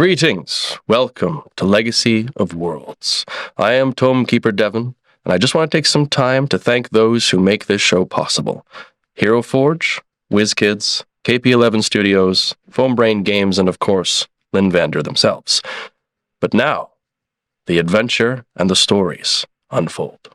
Greetings. Welcome to Legacy of Worlds. I am Tomekeeper Devon, and I just want to take some time to thank those who make this show possible. Hero Forge, WizKids, KP11 Studios, Foambrain Games, and of course, Lynn Vander themselves. But now, the adventure and the stories unfold.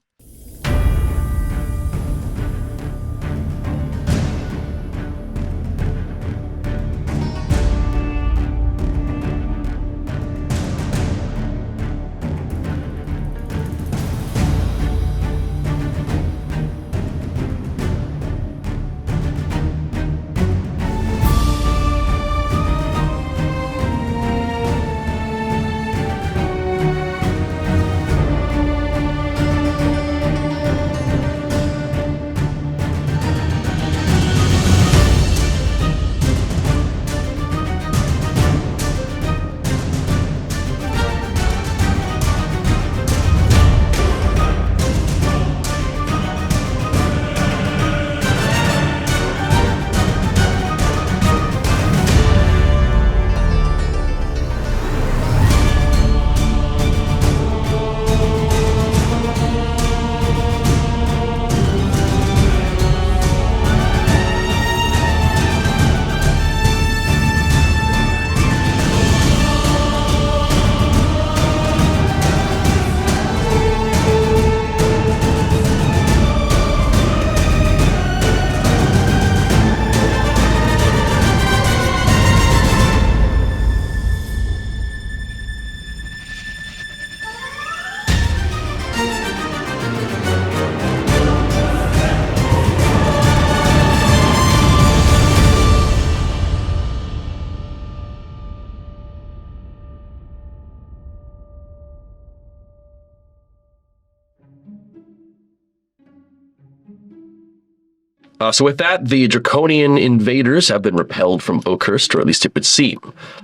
So with that, the Draconian invaders have been repelled from Oakhurst, or at least it would seem.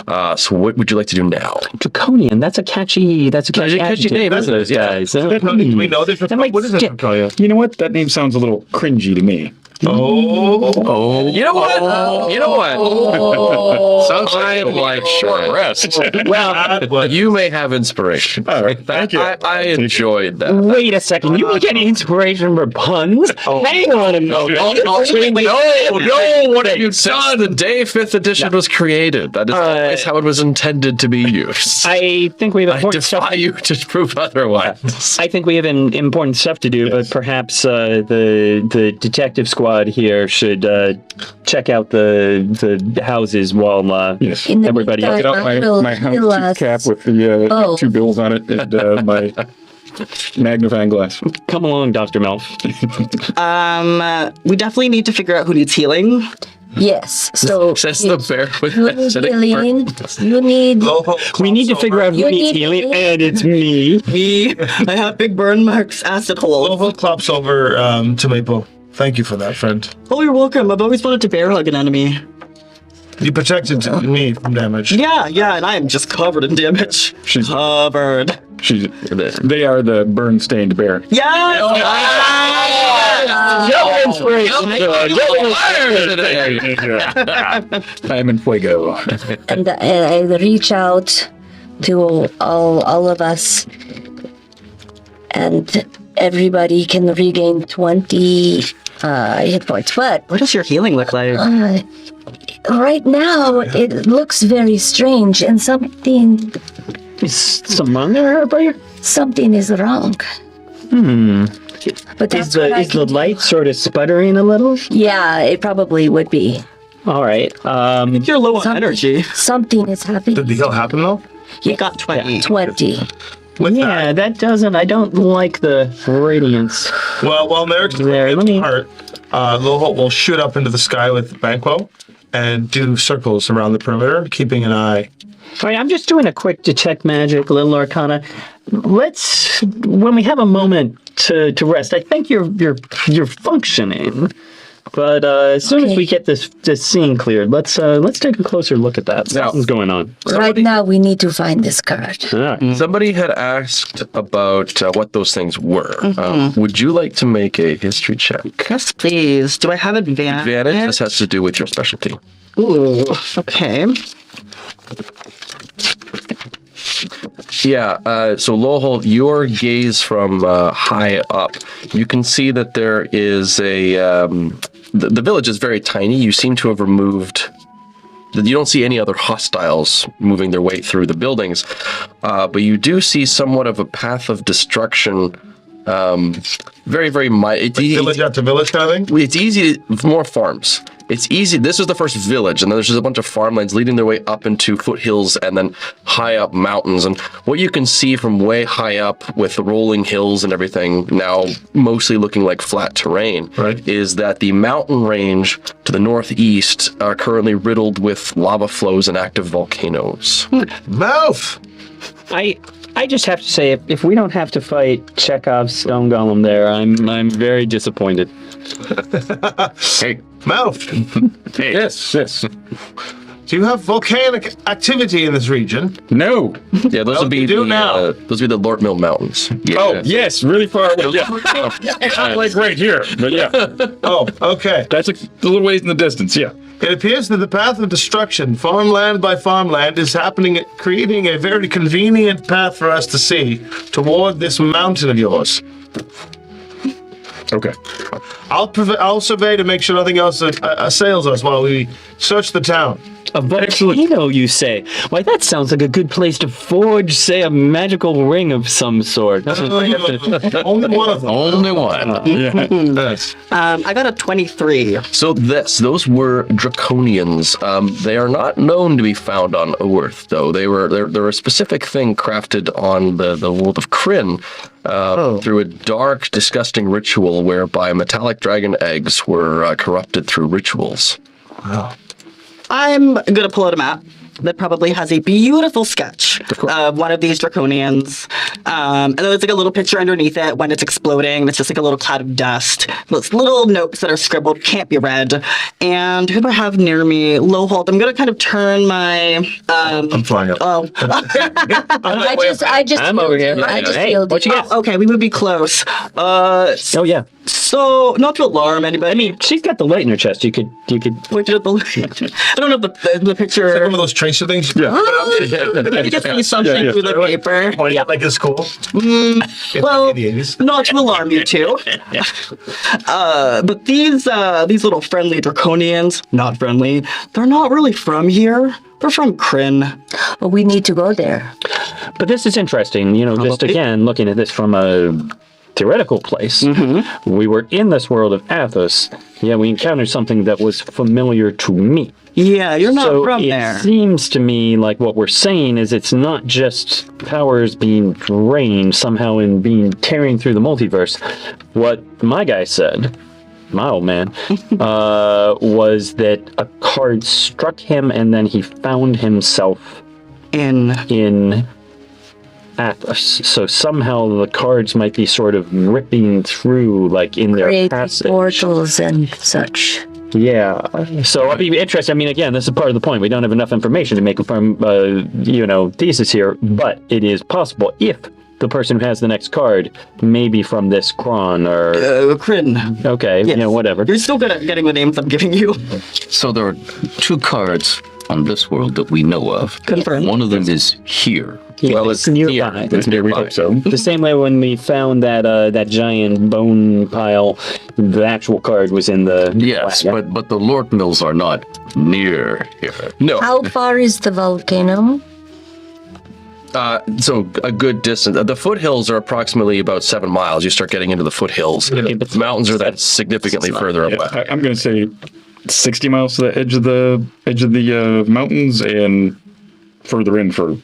So what would you like to do now? Draconian, that's a catchy name, isn't it? Yeah. Do we know this? What is it? You know what? That name sounds a little cringy to me. Oh. You know what? Sounds like short rest. Well, you may have inspiration. All right, thank you. I enjoyed that. Wait a second, you get inspiration for puns? Hang on a minute. No, what have you done? The day 5th edition was created. That is always how it was intended to be used. I think we have I important defy stuff. you to prove otherwise. I think we have important stuff to do, but perhaps the detective squad here should check out the houses while Yes. everybody else. Get out my houndstooth cap with the 2 bills on it and my magnifying glass. Come along, Dr. Melf. We definitely need to figure out who needs healing. Yes, so Says the bear with you need healing, you need... We need to figure out who needs healing, and it's me. I have big burn marks, acid holes. Lovo clops over to Maple. Thank you for that, friend. Oh, you're welcome. I've always wanted to bear hug an enemy. You protected me from damage. Yeah, and I am just covered in damage. Covered. They are the burn-stained bear. Yes! I am in fuego. And I reach out to all of us, and everybody can regain 20 hit points. But What does your healing look like? right now, it looks very strange, and something Is someone there, buddy? something is wrong. But Is that's what I the can- light sort of sputtering a little? Yeah, it probably would be. All right. You're low on energy. Something is happening. Did the heal happen though? You got 20. 20. With Yeah, that doesn't. I don't like the radiance. Well, while Merrick's There, let me- apart, Lovo will shoot up into the sky with Banquo and do circles around the perimeter, keeping an eye. All right, I'm just doing a quick detect magic, little arcana. Let's, when we have a moment to rest, I think you're functioning. But as soon as we get this scene cleared, let's take a closer look at that. Something's going on. Right now, we need to find this card. All right. Somebody had asked about what those things were. Would you like to make a history check? Yes, please. Do I have advantage? Advantage. This has to do with your specialty. Ooh, okay. So Lohol, your gaze from high up, you can see that there is the village is very tiny. You seem to have removed. You don't see any other hostiles moving their way through the buildings, but you do see somewhat of a path of destruction. Very, very Village after village kind of thing? It's easy. More farms. It's easy. This is the first village, and then there's just a bunch of farmlands leading their way up into foothills and then high up mountains. And what you can see from way high up with the rolling hills and everything, now mostly looking like flat terrain, is that the mountain range to the northeast are currently riddled with lava flows and active volcanoes. Mouth! I just have to say, if we don't have to fight Chekhov's stone golem there, I'm very disappointed. Hey, Mouth! hey. Yes. Do you have volcanic activity in this region? No. Yeah, those would be the Lort Mill Mountains. Yeah. Oh, yes, really far away. Yeah. Not like right here, but yeah. Oh, okay. That's a little ways in the distance, yeah. It appears that the path of destruction, farmland by farmland, is happening, creating a very convenient path for us to see toward this mountain of yours. Okay. I'll survey to make sure nothing else assails us while we search the town. A volcano, you say? Why, that sounds like a good place to forge, say, a magical ring of some sort. Only one of them. Only one. Yes. I got a 23. So those were draconians. They are not known to be found on Oerth, though. They're a specific thing crafted on the world of Krynn through a dark, disgusting ritual whereby metallic dragon eggs were corrupted through rituals. Wow. I'm gonna pull out a map that probably has a beautiful sketch of one of these draconians. And then there's like a little picture underneath it when it's exploding. It's just like a little cloud of dust. Those little notes that are scribbled, can't be read. And who do I have near me? Lowhold. I'm gonna kind of turn my I'm flying up. Oh. I just I'm over here. I just Hey, feel what you got? Okay, we would be close. Oh yeah. So not to alarm anybody. I mean, she's got the light in her chest. You could. point it at the. I don't know the picture. One of those tracer things. Yeah. You get the assumption through the paper. Oh, yeah, like it's cool. Well, In the 80s. not to alarm you two. But these little friendly draconians, not friendly, they're not really from here. They're from Krynn. Well, we need to go there. But this is interesting. Just again looking at this from a theoretical place. Mm-hmm. We were in this world of Athas. Yeah, we encountered something that was familiar to me. Yeah, you're not from there. It seems to me like what we're saying is it's not just powers being drained somehow in being tearing through the multiverse. What my guy said, my old man, was that a card struck him and then he found himself in Athas. So somehow the cards might be sort of ripping through, like in their Create passage. portals and such. Yeah. So I'd be interested. I mean, again, this is part of the point. We don't have enough information to make a firm, thesis here, but it is possible if the person who has the next card may be from this Kron or... Krynn. Okay, Yes. Whatever. You're still good at getting the names I'm giving you. So there are two cards on this world that we know of. Confirmed. One of them is here. Well, it's nearby. It's We hope so. The same way when we found that giant bone pile, the actual card was in the... Yes, wagon. but the Lort Mills are not near here. No. How far is the volcano? So a good distance. The foothills are approximately about 7 miles. You start getting into the foothills. The mountains are then significantly further away. I'm going to say 60 miles to the edge of the mountains and further in for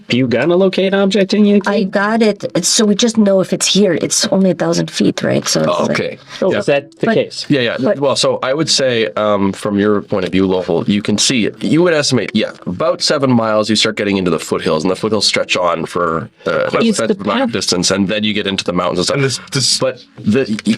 You got a locate object in you? I got it. So we just know if it's here. It's only 1,000 feet, right? So it's Okay. Oh, is that the case? Yeah. Well, so I would say, from your point of view, Lowell, you can see it. You would estimate, about 7 miles. You start getting into the foothills, and the foothills stretch on for a set amount of distance, and then you get into the mountains and stuff. And this But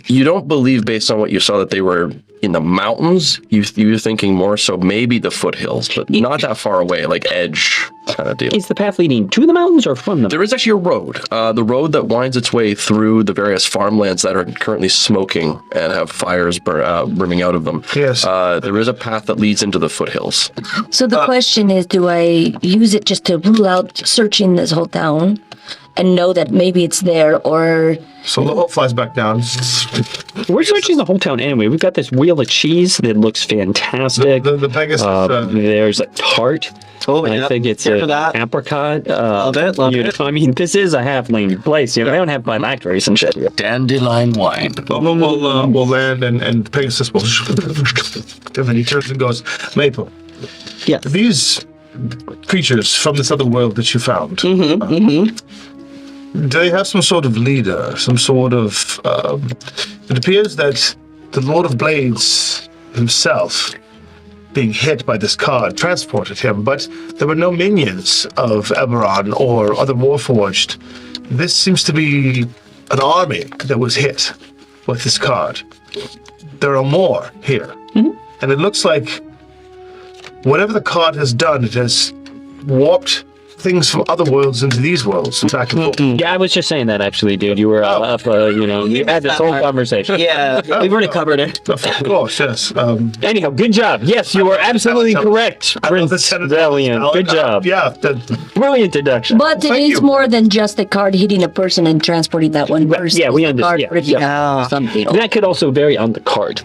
you don't believe, based on what you saw, that they were in the mountains, you're thinking more so maybe the foothills, but not that far away, like edge kind of deal. Is the path leading to the mountains or from them? There is actually a road, the road that winds its way through the various farmlands that are currently smoking and have fires brimming out of them. Yes. There is a path that leads into the foothills. So the question is, do I use it just to rule out searching this whole town and know that maybe it's there, or... So the hope flies back down. We're searching the whole town anyway. We've got this wheel of cheese that looks fantastic. The biggest... There's a tart. Oh, I yeah. think it's Here for an that. apricot. Love it. I mean, this is a halfling place. You know, they don't have phylacteries and shit here. Dandelion wine. We'll land and Pegasus will... And then he turns and goes, Maple, Yes. these creatures from this other world that you found, do they have some sort of leader, some sort of... it appears that the Lord of Blades himself, being hit by this card, transported him, but there were no minions of Eberron or other Warforged. This seems to be an army that was hit with this card. There are more here. And it looks like whatever the card has done, it has warped things from other worlds into these worlds. Back and forth. Yeah, I was just saying that actually, dude. You were you had this whole conversation. Yeah, we've already covered it. Of course, yes. Anyhow, good job. Yes, you are absolutely correct, Prince Valiant. Good job. Yeah. Brilliant deduction. But it Thank is you. more than just the card hitting a person and transporting that one person. yeah, we It's the card understand. ripping Yeah. something. That could also vary on the card.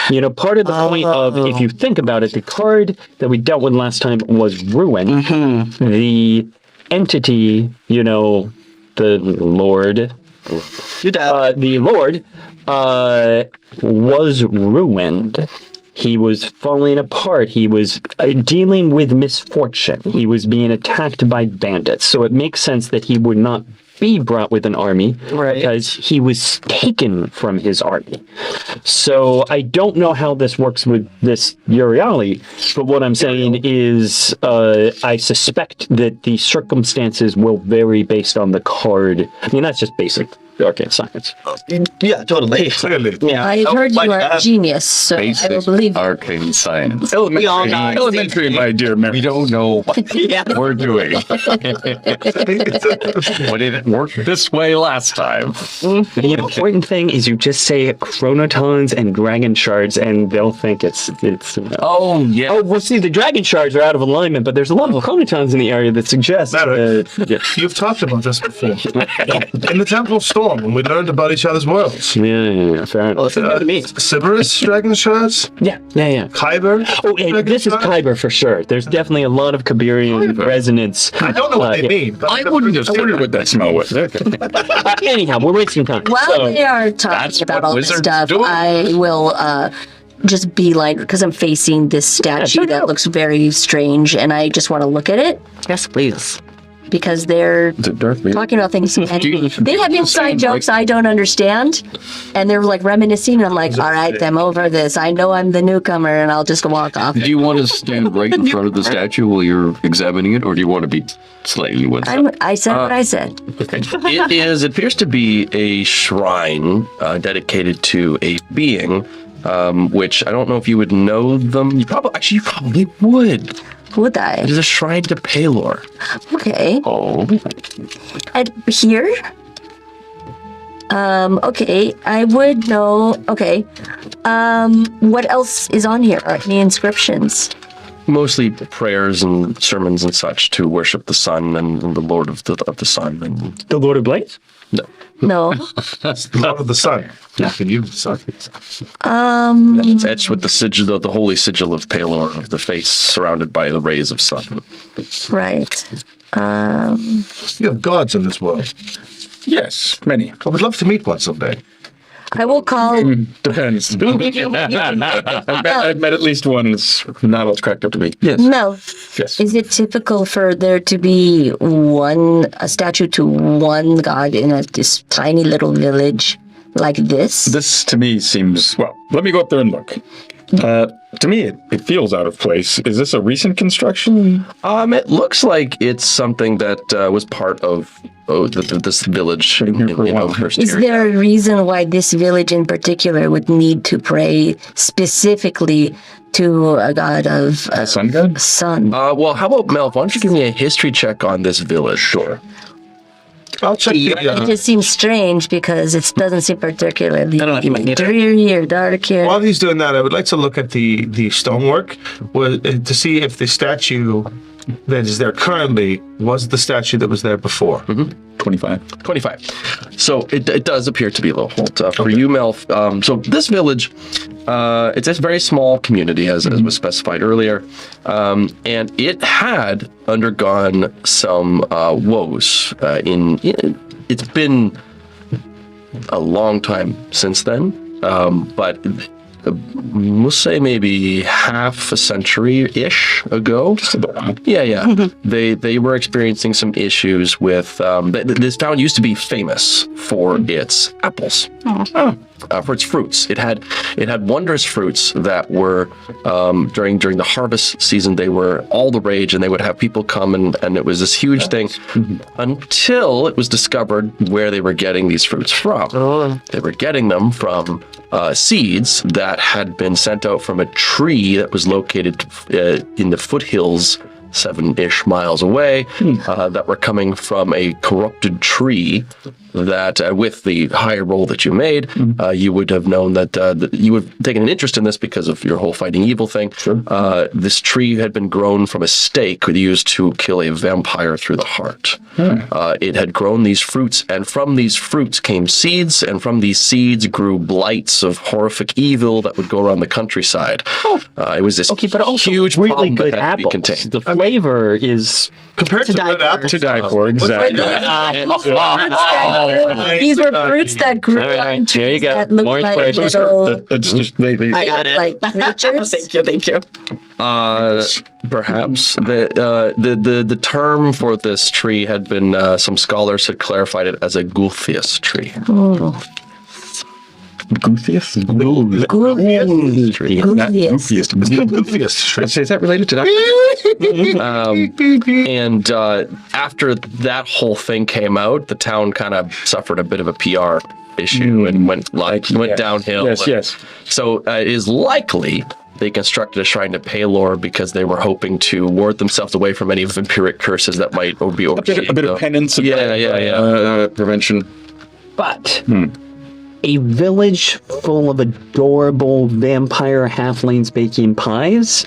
You know, part of the point of, if you think about it, the card that we dealt with last time was Ruin. The entity, the Lord, You're dead. the Lord was ruined. He was falling apart. He was dealing with misfortune. He was being attacked by bandits. So it makes sense that he would not be brought with an army, Right. because he was taken from his army. So I don't know how this works with this Uriali, but what I'm saying is I suspect that the circumstances will vary based on the card. I mean, that's just basic arcane science. Yeah, totally. Clearly. Yeah. I heard you are a genius, so I will Basic believe you. arcane science. We all know. Elementary, my dear Mary. We don't know what Yeah. we're doing. But it worked this way last time. The important thing is you just say chronotons and dragon shards, and they'll think it's. Oh, yeah. Oh, well, see, the dragon shards are out of alignment, but there's a lot of chronotons in the area that suggest. Matter. Yeah. You've talked about this before. In the Temple Storm, when we learned about each other's worlds. Yeah, fair Well, enough. it's new to me. Sybaris Dragon Shards? Yeah. Kyber? Oh, and Dragon this is Shards? Kyber for sure. There's definitely a lot of Kyberian resonance. I don't know what they yeah. mean. But I wouldn't have wondered what that smell was. Okay. Anyhow, we're wasting time. While So, they are that's talking about what all this wizards stuff, do. I will just beeline, because I'm facing this statue check it that out. looks very strange, and I just want to look at it, Yes, please. because they're Is it Darth Vader? talking about things, and you- they have inside jokes I don't understand, and they're like reminiscing, and I'm like, all right, I'm over this. I know I'm the newcomer, and I'll just walk off. Do you want to stand right in front of the statue while you're examining it, or do you want to be slightly one side? I said what I said. It appears to be a shrine dedicated to a being, which I don't know if you would know them. You probably would. Would I? It is a shrine to Palor. Okay. Oh, Here? Okay, I would know. Okay. What else is on here? Any inscriptions? Mostly prayers and sermons and such to worship the sun and the Lord of the sun. And the Lord of Blades? no. No. That's the Lord of the Sun. Not the you, son. It's etched with the sigil, the holy sigil of Palor, of the face surrounded by the rays of sun. Right. You have gods in this world. Yes, many. I would love to meet one someday. I will call. Depends. I've met at least one, and it's not all cracked up to be. Yes. Mel, Yes. is it typical for there to be a statue to one god in this tiny little village like this? This to me seems, well, let me go up there and look. To me, it feels out of place. Is this a recent construction? It looks like it's something that was part of this village Been here for a in while. Oerth Is here. there a reason why this village in particular would need to pray specifically to a god of Sun god? sun? Well, how about Mel? Why don't you give me a history check on this village? Sure. I'll check the. It just seems strange because it doesn't seem particularly I don't know if you might need it. dreary or dark here. While he's doing that, I would like to look at the stonework to see if the statue that is there currently was the statue that was there before. 25. 25. So it does appear to be a little hold for you, Mel. So this village, it's a very small community, as was specified earlier, and it had undergone some woes. It's been a long time since then, but we'll say maybe half a century-ish ago. Yeah. They were experiencing some issues with. This town used to be famous for its apples, for its fruits. It had wondrous fruits that were during the harvest season. They were all the rage, and they would have people come, and it was this huge thing until it was discovered where they were getting these fruits from. They were getting them from seeds that had been sent out from a tree that was located in the foothills 7-ish miles away, that were coming from a corrupted tree that with the higher roll that you made, you would have known that you would have taken an interest in this because of your whole fighting evil thing. This tree had been grown from a stake used to kill a vampire through the heart. It had grown these fruits, and from these fruits came seeds, and from these seeds grew blights of horrific evil that would go around the countryside. It was this Okay, but also huge really problem good that had to be apples. contained. The flavor is Compared to red apples. To die for, exactly. These were fruits that grew All right, on here you trees go. that looked More like inspiration. little, It's just, they I got it. like creatures. Thank you. Perhaps the term for this tree had been some scholars had clarified it as a Gulthias tree. Goofyest? Tree. Not Goofiest. goofiest. Is that related to that? And after that whole thing came out, the town kind of suffered a bit of a PR issue and went downhill. Yes. So it is likely they constructed a shrine to Palor because they were hoping to ward themselves away from any vampiric curses that might be overseeing. A bit of penance. Prevention. but a village full of adorable vampire halflings baking pies.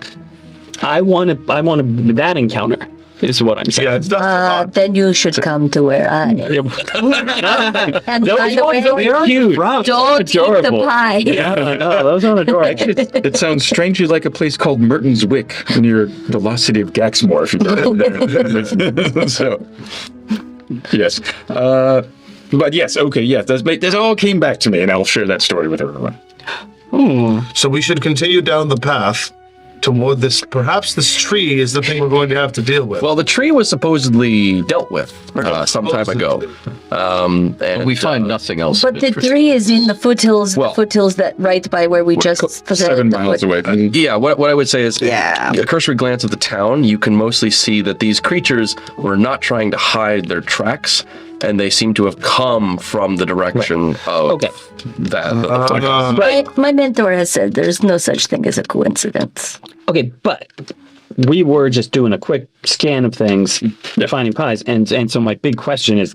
I want that encounter. Is what I'm saying. Yeah, it's not. Then you should come to where I am. And by the way, They're cute. don't eat the Adorable. pie. Yeah, no, those aren't adorable. It sounds strangely like a place called Merton's Wick near the lost city of Gaxmore. If you've ever been there. So, yes. But yes, okay, yes. This all came back to me, and I'll share that story with everyone. So we should continue down the path toward this. Perhaps this tree is the thing we're going to have to deal with. Well, the tree was supposedly dealt with some time ago. And We find nothing else. But the tree is in the foothills, that right by where we just 7 miles away. Yeah, what I would say is, Yeah. a cursory glance of the town, you can mostly see that these creatures were not trying to hide their tracks, and they seem to have come from the direction of that. My mentor has said there's no such thing as a coincidence. Okay, but we were just doing a quick scan of things, finding pies, and so my big question is: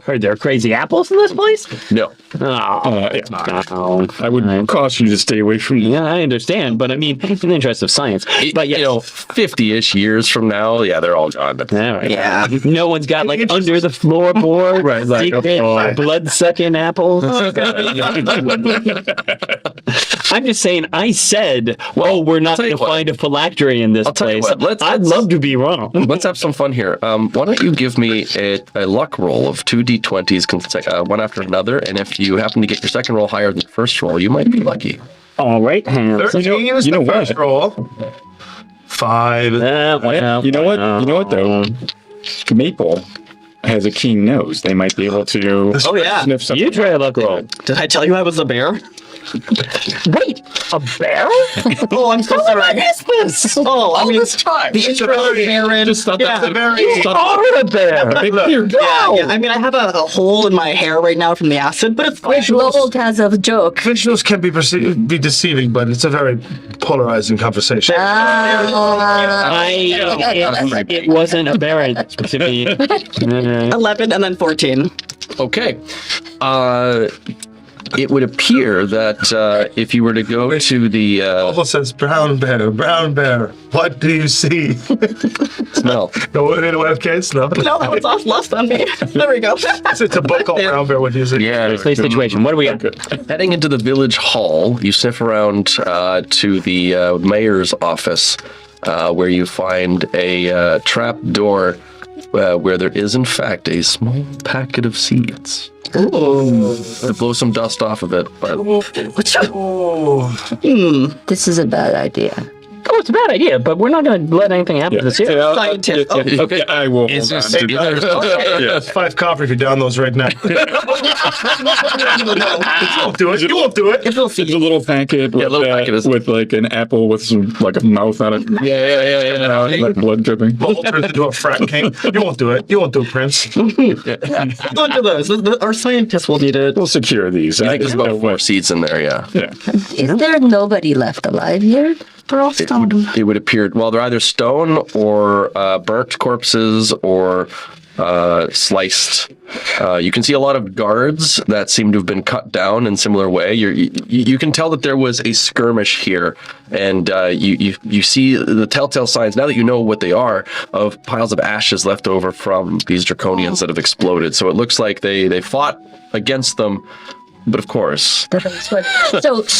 are there crazy apples in this place? No. No. I would caution you to stay away from. Yeah, I understand, but I mean, in the interest of science. But yes. 50-ish years from now, they're all gone. But All right. Yeah. No one's got like under the floorboard, Like, secret blood-sucking apples. I'm just saying. I said, we're not going to find a phylactery in this tell you place. what, I'd love to be wrong. let's have some fun here. Why don't you give me a luck roll of 2 d20s, one after another, and if you happen to get your second roll higher than the first roll, you might be lucky. All right, hands. 13 is you know the what? first roll. 5. You know what though? Maple has a keen nose. They might be able to Oh, yeah. sniff something. You try a luck roll. Did I tell you I was a bear? Wait, a bear? Oh, I'm so sorry. What is this? Oh, I mean, the intro of Baron. Just thought that's Yeah. a very. You are a bear. Yeah. I mean, I have a hole in my hair right now from the acid, but it's fine. Gold has a joke. Visuals can be deceiving, but it's a very polarizing conversation. It wasn't a bear. Specifically. 11 and then 14. Okay. It would appear that if you were to go to the Almost says brown bear, what do you see? smell, No, anyone have kids? No. No, that was off lost on me. There we go. It's a book called Brown Bear, what do you see? Yeah. Play situation. What do we got? heading into the village hall, you sniff around to the mayor's office, where you find a trap door where there is, in fact, a small packet of seeds. Ooh. To blow some dust off of it, but This is a bad idea. Oh, it's a bad idea, but we're not going to let anything happen to this year. Scientist. Oh, okay. I will. Is hold this on. Yes. 5 copper if you down those right now. You won't do it. You won't do it. If we'll It's see. a little packet with, little packet is- with like an apple with some like a mouth on it. Yeah. Like blood dripping. Bolt turns into a frat king. You won't do it. You won't do it, Prince. Don't do those. Our scientists will need it. We'll secure these. I think there's about 4 seeds in there, yeah. Yeah. Is there nobody left alive here? They're all stoned. It would appear, well, they're either stone or burnt corpses or sliced. You can see a lot of guards that seem to have been cut down in similar way. You can tell that there was a skirmish here, and you see the telltale signs, now that you know what they are, of piles of ashes left over from these draconians that have exploded. So it looks like they fought against them. But of course,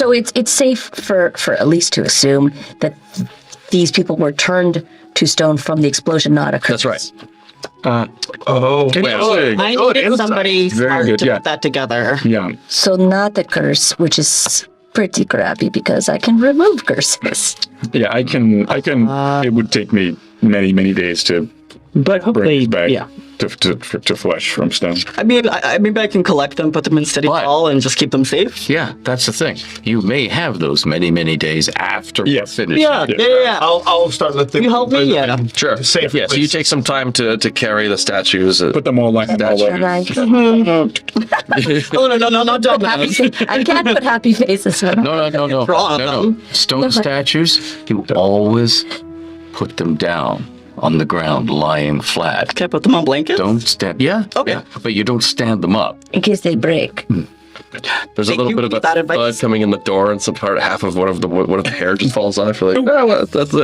So it's safe for Elise to assume that these people were turned to stone from the explosion, not a curse. that's right. Oh, I needed somebody smart good, to yeah. put that together. Yeah. So not the curse, which is pretty crappy because I can remove curses. Yeah, I can. It would take me many days to But bring hopefully, these back yeah. to flesh from stone. I mean, maybe I can collect them, put them in steady What? ball, and just keep them safe. Yeah, that's the thing. You may have those many days after we're Yes. finished. Yeah. I'll start lifting. You help me? Yeah. Sure. Safe Yeah, so you place. take some time to carry the statues. Put them all like And I, Oh, no, don't. I can't put happy faces on them. No. Draw on them. Stone statues, you always put them down on the ground, lying flat. Can I put them on blankets? Don't stand. Yeah. Okay. Yeah, but you don't stand them up. In case they break. There's a Thank little you bit of for a that thud advice. coming in the door, and half of one of the hair just falls off. You're like, oh, well, that's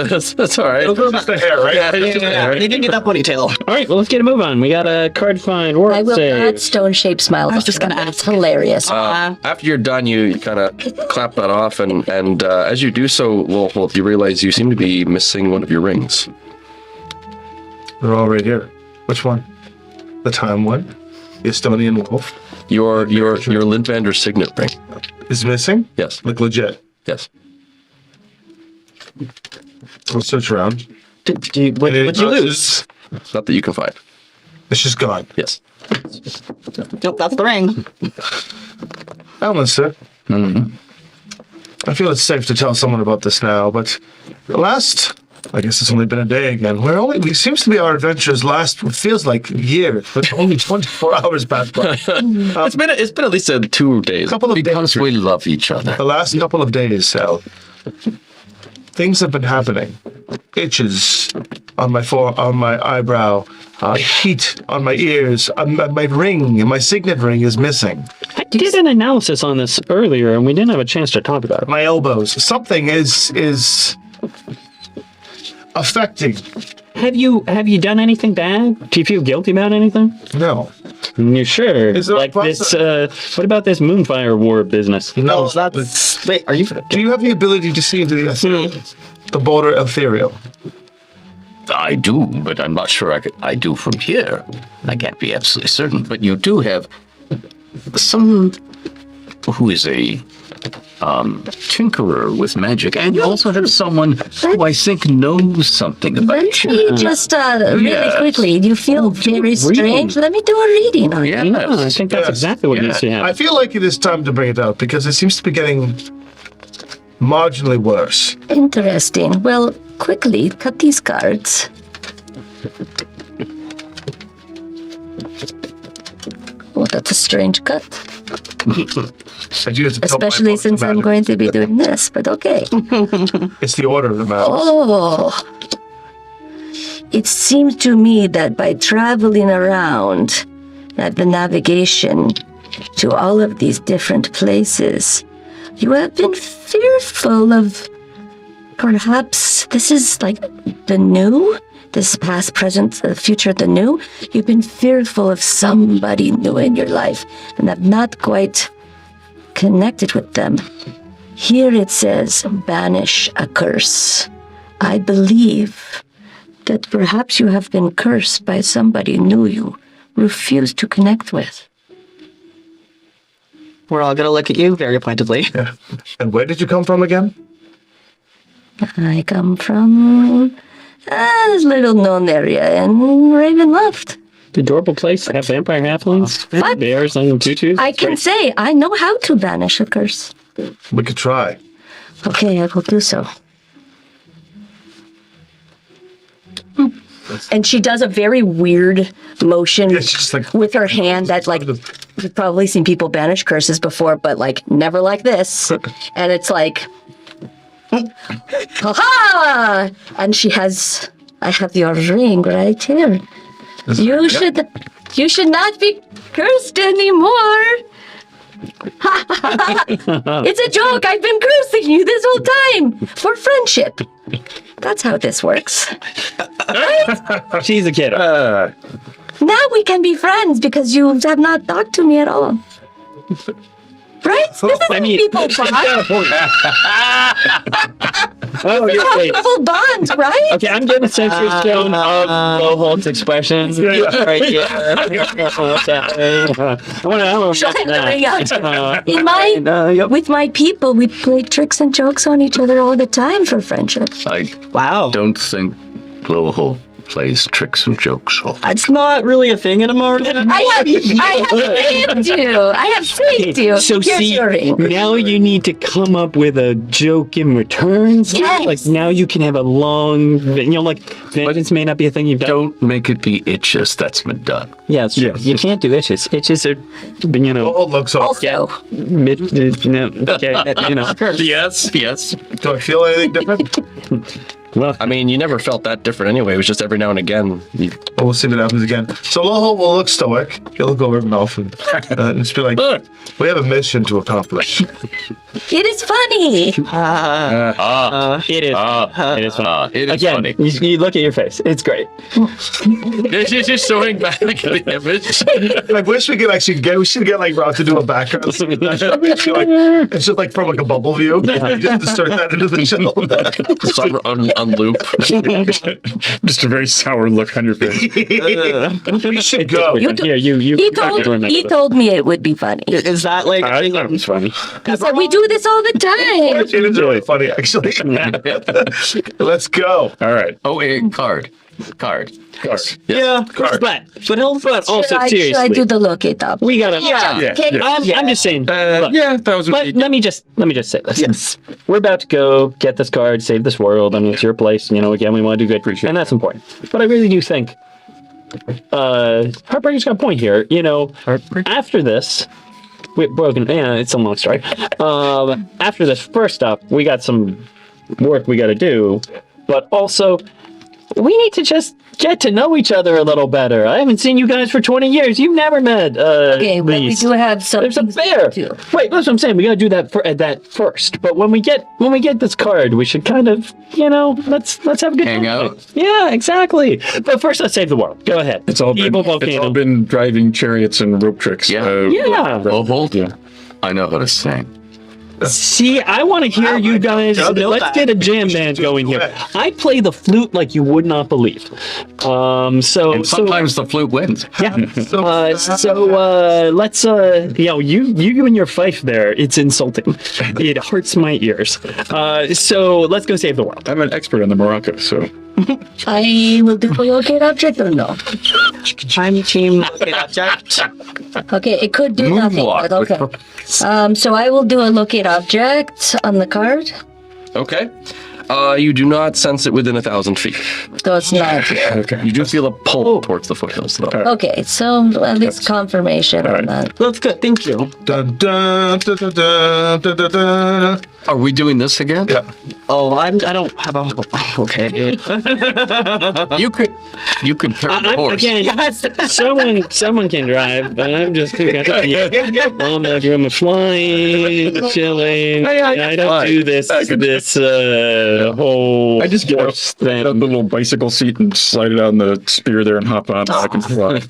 all right. Just the hair, right? Yeah, it's just the hair. They didn't get that ponytail. All right, well, let's get a move on. We got a card find I word will save. add stone-shaped smiles. I was just on gonna them. ask. It's hilarious. After you're done, you kind of clap that off, and as you do so, well, you realize you seem to be missing one of your rings. They're all right here. Which one? The time one? The Estonian wolf Your Lindvander signet ring. is missing? Yes. Like legit. Yes. I'll search around. What'd you lose? Not that you can find. It's just gone. Yes. Nope, that's the ring. Alistair. I feel it's safe to tell someone about this now, but I guess it's only been a day again. It seems to be our adventures last, it feels like years, but only 24 hours passed by. It's been at least 2 days. Couple of Because days. we love each other. The last couple of days, Sal. Things have been happening. Itches on my eyebrow, heat on my ears, my ring, my signet ring is missing. I did an analysis on this earlier, and we didn't have a chance to talk about it. My elbows. Something is affecting. Have you done anything bad? Do you feel guilty about anything? No. You sure? Is there a Like this? process? What about this Moonfire War business? No. That's. Wait, are you? Do you have the ability to see into the ethereal? The border ethereal? I do, but I'm not sure I do from here. I can't be absolutely certain. But you do have some who is a tinkerer with magic, and you also have someone who I think knows something about Let you. me just really Yes. quickly. You feel very strange. Let me do a reading on you. I Yes. think that's exactly what needs to I happen. feel like it is time to bring it out because it seems to be getting marginally worse. Interesting. Well, quickly cut these cards. Oh, that's a strange cut. I do have to tell my Especially boss since about I'm it. going to be doing this, but okay. It's the order of the mouse. Oh. It seems to me that by traveling around at the navigation to all of these different places, you have been fearful of perhaps this is like the new, this past, present, future, the new. You've been fearful of somebody new in your life and have not quite connected with them. Here it says, banish a curse. I believe that perhaps you have been cursed by somebody new you refuse to connect with. We're all gonna look at you very pointedly. Yeah. And where did you come from again? I come from a little known area in Ravenloft. Adorable place. Have vampire halflings, What? bears, and tutus. I can say I know how to banish a curse. We could try. Okay, I will do so. And she does a very weird motion Yeah, she's just like- with her hand that, like, you've probably seen people banish curses before, but, like, never like this. And it's like, ha! And she has, I have your ring right here. You should not be cursed anymore. It's a joke. I've been cursing you this whole time for friendship. That's how this works. She's a kid. Now we can be friends because you have not talked to me at all. Right? This is how people bond. Oh, you're How right. people bond, right? Okay, I'm getting a sensory stone of Boholt's expression. Right here. I want Shine the ring out. In to my, with my people, we play tricks and jokes on each other all the time for friendship. I Wow. don't think Blowhole plays tricks and jokes. That's not really a thing in Imaria. I have saved you. I have saved you. So Here's see, your ring. now you need to come up with a joke in return. Yes. Like now you can have a long, like vengeance may not be a thing you've done. Don't make it be itches. That's been done. Yeah, it's true. You can't do itches. Itches are, Oh, looks off. Also, Yes, yes. Do I feel anything different? Well, I mean, you never felt that different anyway. It was just every now and again. Well, we'll see what happens again. So Loho will look stoic. He'll look over at Melf and just be like, we have a mission to accomplish. it is funny. it is. It is funny. It is Again, funny. you look at your face. It's great. She's just showing back the image. I wish we could actually get, we should get like Rob to do a background. It's just like from like a bubble view. Just insert that into the show. It's on loop. Just a very sour look on your face. We should go. Here, you. He told me it would be funny. Is that like I thought it was funny. He said, we do this all the time. It is really funny, actually. Let's go. All right. Oh, wait, card. yeah, But also Should I seriously, do the look it up? we gotta. Yeah. Okay. I'm just saying. look, Yeah, that was let me just say this. yes. We're about to go get this card, save this world. I mean, it's your place. Again, we want to do good. Appreciate and that's important. But I really do think Heartbreaker's got a point here. After this, it's a long story. After this, first up, we got some work we got to do, but also we need to just get to know each other a little better. I haven't seen you guys for 20 years. You've never met. Okay, well, we Lise. do have some. There's a things we bear. can do. Wait, that's what I'm saying. We gotta do that first. But when we get this card, we should kind of, let's have a good Hang time. out. Yeah, exactly. But first, let's save the world. Go ahead. It's all Evil been, volcano. driving chariots and rope tricks. Yeah. Yeah. Blowhole? Yeah. I know how to sing. See, I want to hear you guys. Let's get a jam band going here. I play the flute like you would not believe. And sometimes the flute wins. Yeah. Let's you and your fife there. It's insulting. It hurts my ears. So let's go save the world. I'm an expert on the maraca, so. I will do a locate object or no? I'm team locate object. Okay, it could do nothing, but okay. So I will do a locate object on the card. Okay. You do not sense it within 1,000 feet. So it's not here. Okay. You do feel a pull towards the foothills, though. Okay, so at least confirmation on that. That's good. Thank you. Dun, dun, dun, dun, dun, dun, dun, dun. Are we doing this again? Yeah. Oh, I don't have a. Okay. You could turn the horse. Again, someone can drive, but I'm just on the room of flying, chilling. I don't do this whole I just get horse out the thing. little bicycle seat and slide it on the spear there and hop on. I can fly.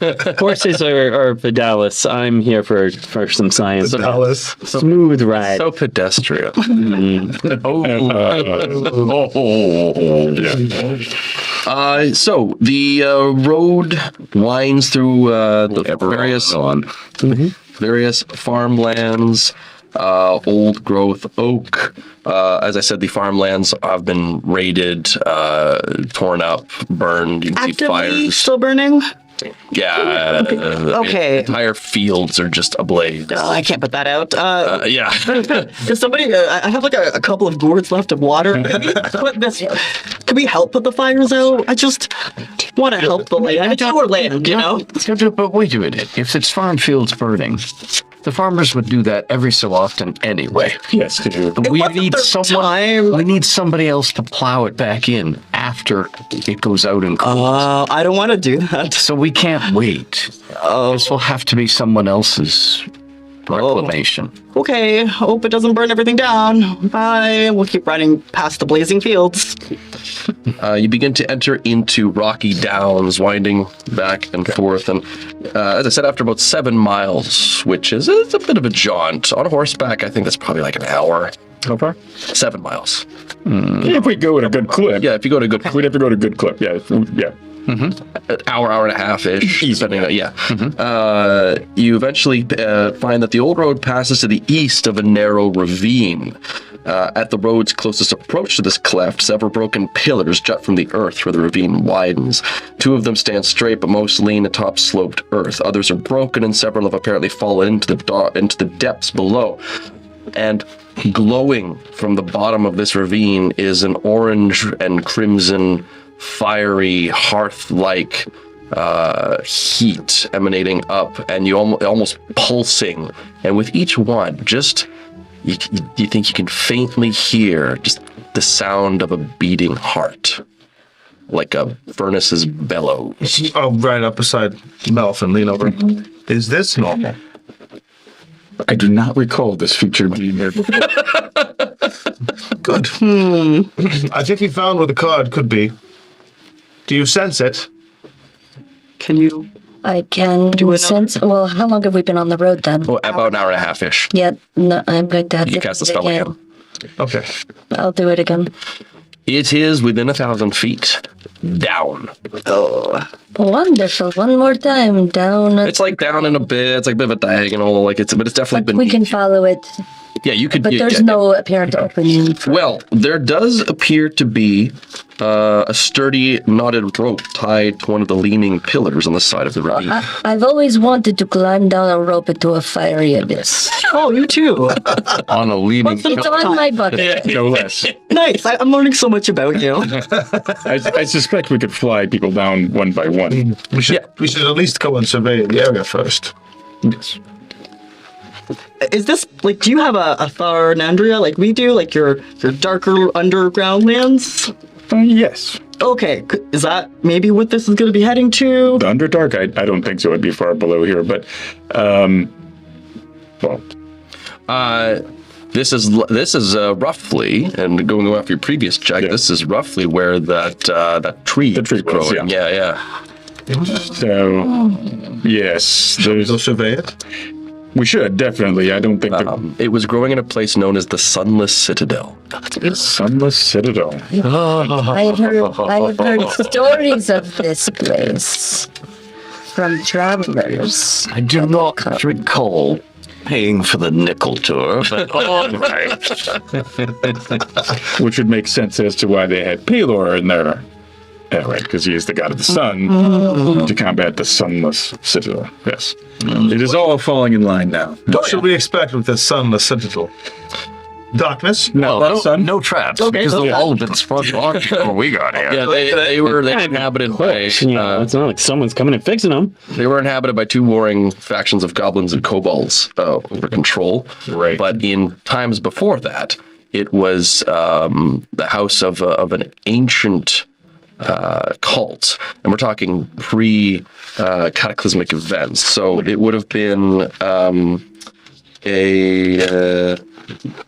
Horses are Vidalis. I'm here for some science. Dallas. Smooth ride. So pedestrian. So the road winds through the various farmlands, old growth oak. As I said, the farmlands have been raided, torn up, burned. You can see Actively fires. still burning? Yeah. Okay. Entire fields are just ablaze. Oh, I can't put that out. Yeah. Does somebody? I have like a couple of gourds left of water. Can we help put the fires out? I just want to help the land. It's our land, you know. But wait a minute. If it's farm fields burning, the farmers would do that every so often anyway. Yes, dude. We wasn't need their someone. time. We need somebody else to plow it back in after it goes out and cools. I don't want to do that. So we can't wait. This will have to be someone else's reclamation. Okay, hope it doesn't burn everything down. Bye. We'll keep riding past the blazing fields. You begin to enter into rocky downs, winding back and forth. And as I said, after about 7 miles, which is it's a bit of a jaunt, on horseback, I think that's probably like an hour. How far? 7 miles. If we go at a good clip. Yeah, if you go to a good We'd have to go at a good clip. Yeah. Yeah. an hour and a half-ish. Easy. Depending on, you eventually find that the old road passes to the east of a narrow ravine. At the road's closest approach to this cleft, several broken pillars jut from the earth where the ravine widens. 2 of them stand straight, but most lean atop sloped earth. Others are broken, and several have apparently fallen into the depths below. And glowing from the bottom of this ravine is an orange and crimson, fiery, hearth-like heat emanating up, and you almost pulsing. And with each one, just you think you can faintly hear just the sound of a beating heart, like a furnace's bellows. Oh, right up beside Melf and lean over. Is this normal? I do not recall this feature being there. Good. I think we found where the card could be. Do you sense it? Can you? I can sense. Well, how long have we been on the road then? Oh, about an hour and a half-ish. Yeah, no, I'm going to have You to cast the do it spell again. again. Okay. I'll do it again. It is within 1,000 feet. Down. Wonderful. One more time. Down. It's like down in a bit. It's like a bit of a diagonal. But it's definitely been. We can follow it. Yeah, you could. But there's no apparent opening. Well, there does appear to be a sturdy knotted rope tied to one of the leaning pillars on the side of the ravine. I've always wanted to climb down a rope into a fiery abyss. Oh, you too. On a leaning It's on my bucket. No less. Nice. I'm learning so much about you. I suspect we could fly people down one by one. We should at least go and survey the area first. Yes. Is this like? Do you have a Tharnandria like we do? Like your darker underground lands? Yes. Okay, is that maybe what this is going to be heading to? The Underdark, I don't think so. It'd be far below here, but well, This is roughly, and going off your previous check, this is roughly where that tree The tree is growing. was, Yeah. so yes, Go there's survey it. We should, definitely. I don't think the It was growing in a place known as the Sunless Citadel. Sunless Citadel. I have heard stories of this place from travelers. I do not recall paying for the nickel tour, but all right. Which would make sense as to why they had Pelor in there. Yeah, right, because he is the god of the sun to combat the sunless citadel. Yes. It is all falling in line now. What should we expect with this sunless citadel? Darkness? No, sun? No traps, because they've all been sprung on before we got here. Yeah, they were inhabited by. It's not like someone's coming and fixing them. They were inhabited by two warring factions of goblins and kobolds over control. Right. But in times before that, it was the house of an ancient cult, and we're talking pre-cataclysmic events. So it would have been a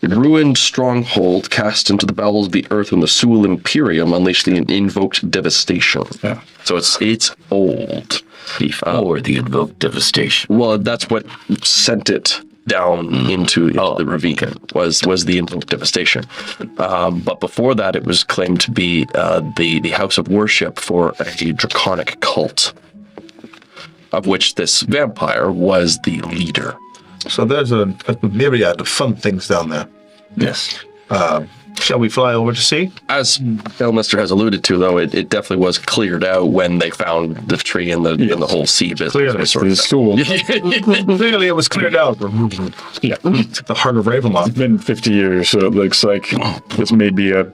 ruined stronghold cast into the bowels of the earth when the Sul Imperium unleashed the invoked devastation. Yeah. So it's old. Before the invoked devastation. Well, that's what sent it down into the ravine was the invoked devastation. But before that, it was claimed to be the house of worship for a draconic cult, of which this vampire was the leader. So there's a myriad of fun things down there. Yes. Shall we fly over to see? As Elmister has alluded to, though, it definitely was cleared out when they found the tree and the whole sea business. Clearly. was sort The of- stool. Clearly it was cleared out. Yeah. It's at the heart of Ravenloft. It's been 50 years, so it looks like this may be a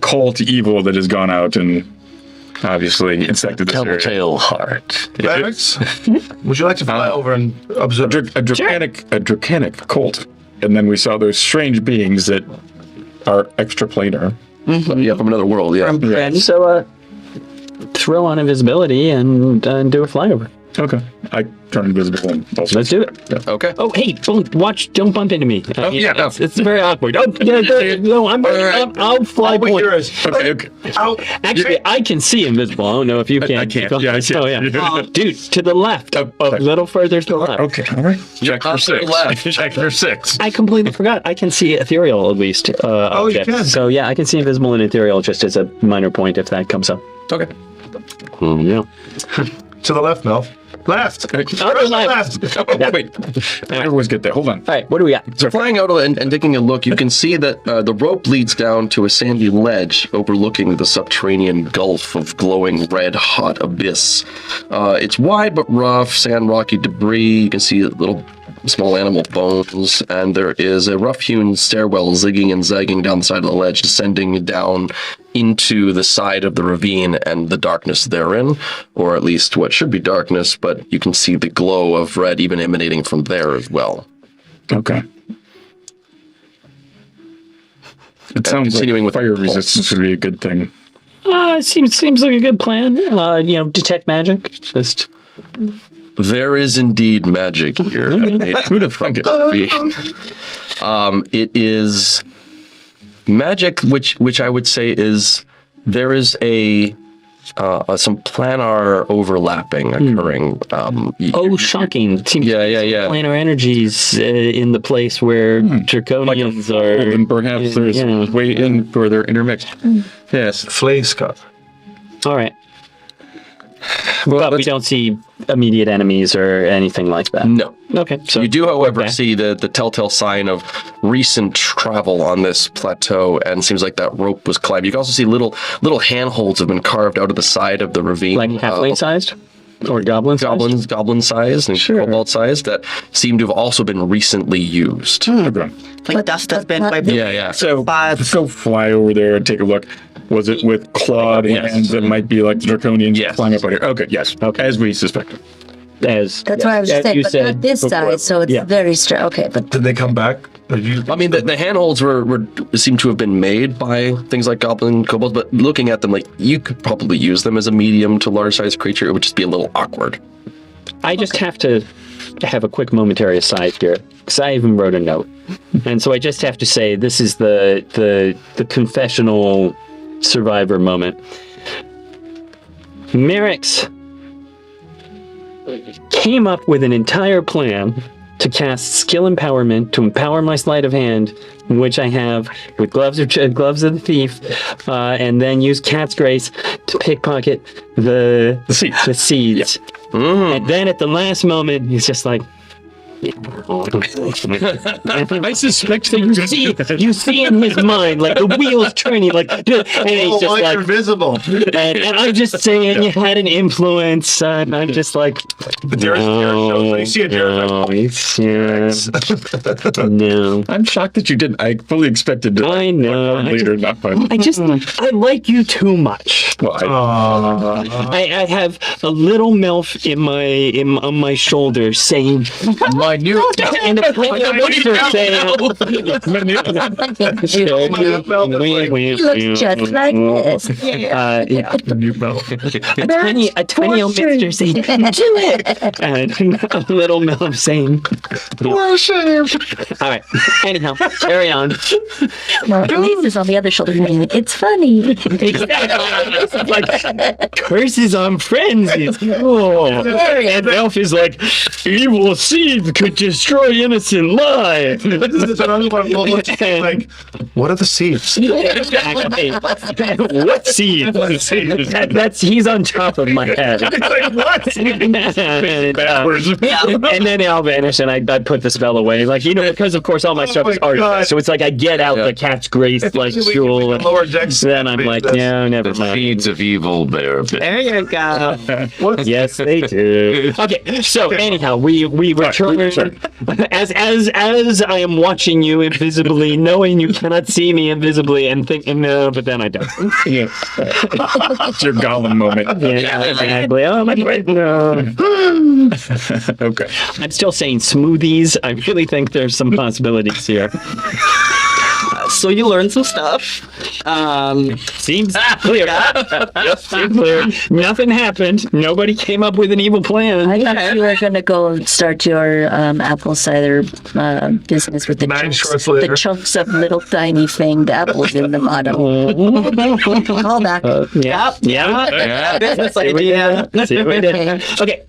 cult evil that has gone out and obviously infected this area. Telltale heart. Barracks, would you like to fly over and observe? A draconic cult. And then we saw those strange beings that are extraplanar. Yeah, from another world, yeah. From Krynn. So, throw on invisibility and do a flyover. Okay. I turn invisible and also. Let's do it. Okay. Oh, hey, don't bump into me. yeah, no. It's very awkward. Oh, no, I'll fly Wait, point. yours. Okay. Actually, I can see invisible. I don't know if you can. I can't. Yeah, I can't. Oh, yeah. Dude, to the left. A little further to the left. Okay. All right. Check for Up to the 6. left. Check for 6. I completely forgot. I can see ethereal at least. you objects. can. So yeah, I can see invisible and ethereal just as a minor point if that comes up. Okay. Yeah. To the left, Mel. Left. Left. Oh, wait. I always get there. Hold on. All right, what do we got? So flying out and taking a look, you can see that the rope leads down to a sandy ledge overlooking the subterranean gulf of glowing red-hot abyss. It's wide but rough, sand, rocky debris. You can see little small animal bones, and there is a rough-hewn stairwell zigging and zagging down the side of the ledge, descending down into the side of the ravine and the darkness therein, or at least what should be darkness, but you can see the glow of red even emanating from there as well. Okay. It sounds continuing like with fire the resistance would be a good thing. Seems like a good plan. Detect magic. Just There is indeed magic here. Who'd have thunk it? It is magic, which I would say is there is some planar overlapping occurring. shocking! Seems Yeah. planar energies in the place where draconians are. And perhaps there's yeah. a way in where they're intermixed. Yes. Flayska. All right, Well, but we don't see immediate enemies or anything like that. No. Okay, so You do, however, okay. see the telltale sign of recent travel on this plateau, and seems like that rope was climbed. You can also see little handholds have been carved out of the side of the ravine. like halfway sized or goblin sized? goblin sized and cobalt sized that seem to have also been recently used. Okay. Like dust has been wiped. Yeah. So But- let's go fly over there and take a look. Was it with clawed hands that might be like the draconians Yes. flying up out here? Okay, yes. Okay. As we suspected. That's That's why I was saying, but not this size, so it's very strange. Okay, but Did they come back? Are you? I mean, the handholds were seem to have been made by things like goblin kobolds, but looking at them, like you could probably use them as a medium to large sized creature. It would just be a little awkward. I just have to have a quick momentary aside here, because I even wrote a note, and so I just have to say this is the confessional survivor moment. Merrick's came up with an entire plan to cast skill empowerment to empower my sleight of hand, which I have with gloves of the thief, and then use Cat's Grace to pickpocket the seeds. And then at the last moment, he's just like, I suspect that you see in his mind like the wheels turning, like, and he's just like, you're visible. and I'm just saying you had an influence. And I'm just like, You see a no. I'm shocked that you didn't. I fully expected to. I know. Later, not fun. I like you too much. Well, I have a little MILF on my shoulder saying, My new. and a poster saying, He looks just like this. yeah. new belt. A tiny old mister saying, do it! And a little MILF saying, all right, anyhow, carry on. Elise is on the other shoulder saying, it's funny. Like, curses on frenzies. Oh. And Elf is like, evil seeds could destroy innocent lives. like, what are the seeds? Exactly. What seed? That's he's on top of my head. And then I'll vanish, and I put the spell away, like, because of course all my stuff is art. So it's like I get out the Cat's Grace like jewel, and then I'm like, yeah, never The mind. seeds of evil bear. There you go. Yes, they do. Okay, so anyhow, we return as I am watching you invisibly, knowing you cannot see me invisibly, and thinking no, but then I don't. Yeah. It's your Gollum moment. Yeah, exactly. Oh my God, no. Okay. I'm still saying smoothies. I really think there's some possibilities here. So you learn some stuff. Seems clear. Yep, seems clear. Nothing happened. Nobody came up with an evil plan. I thought you were going to go and start your apple cider business with the chunks of little tiny fanged apples in the bottom. Call back. Yeah. Business idea. See what we did. Okay.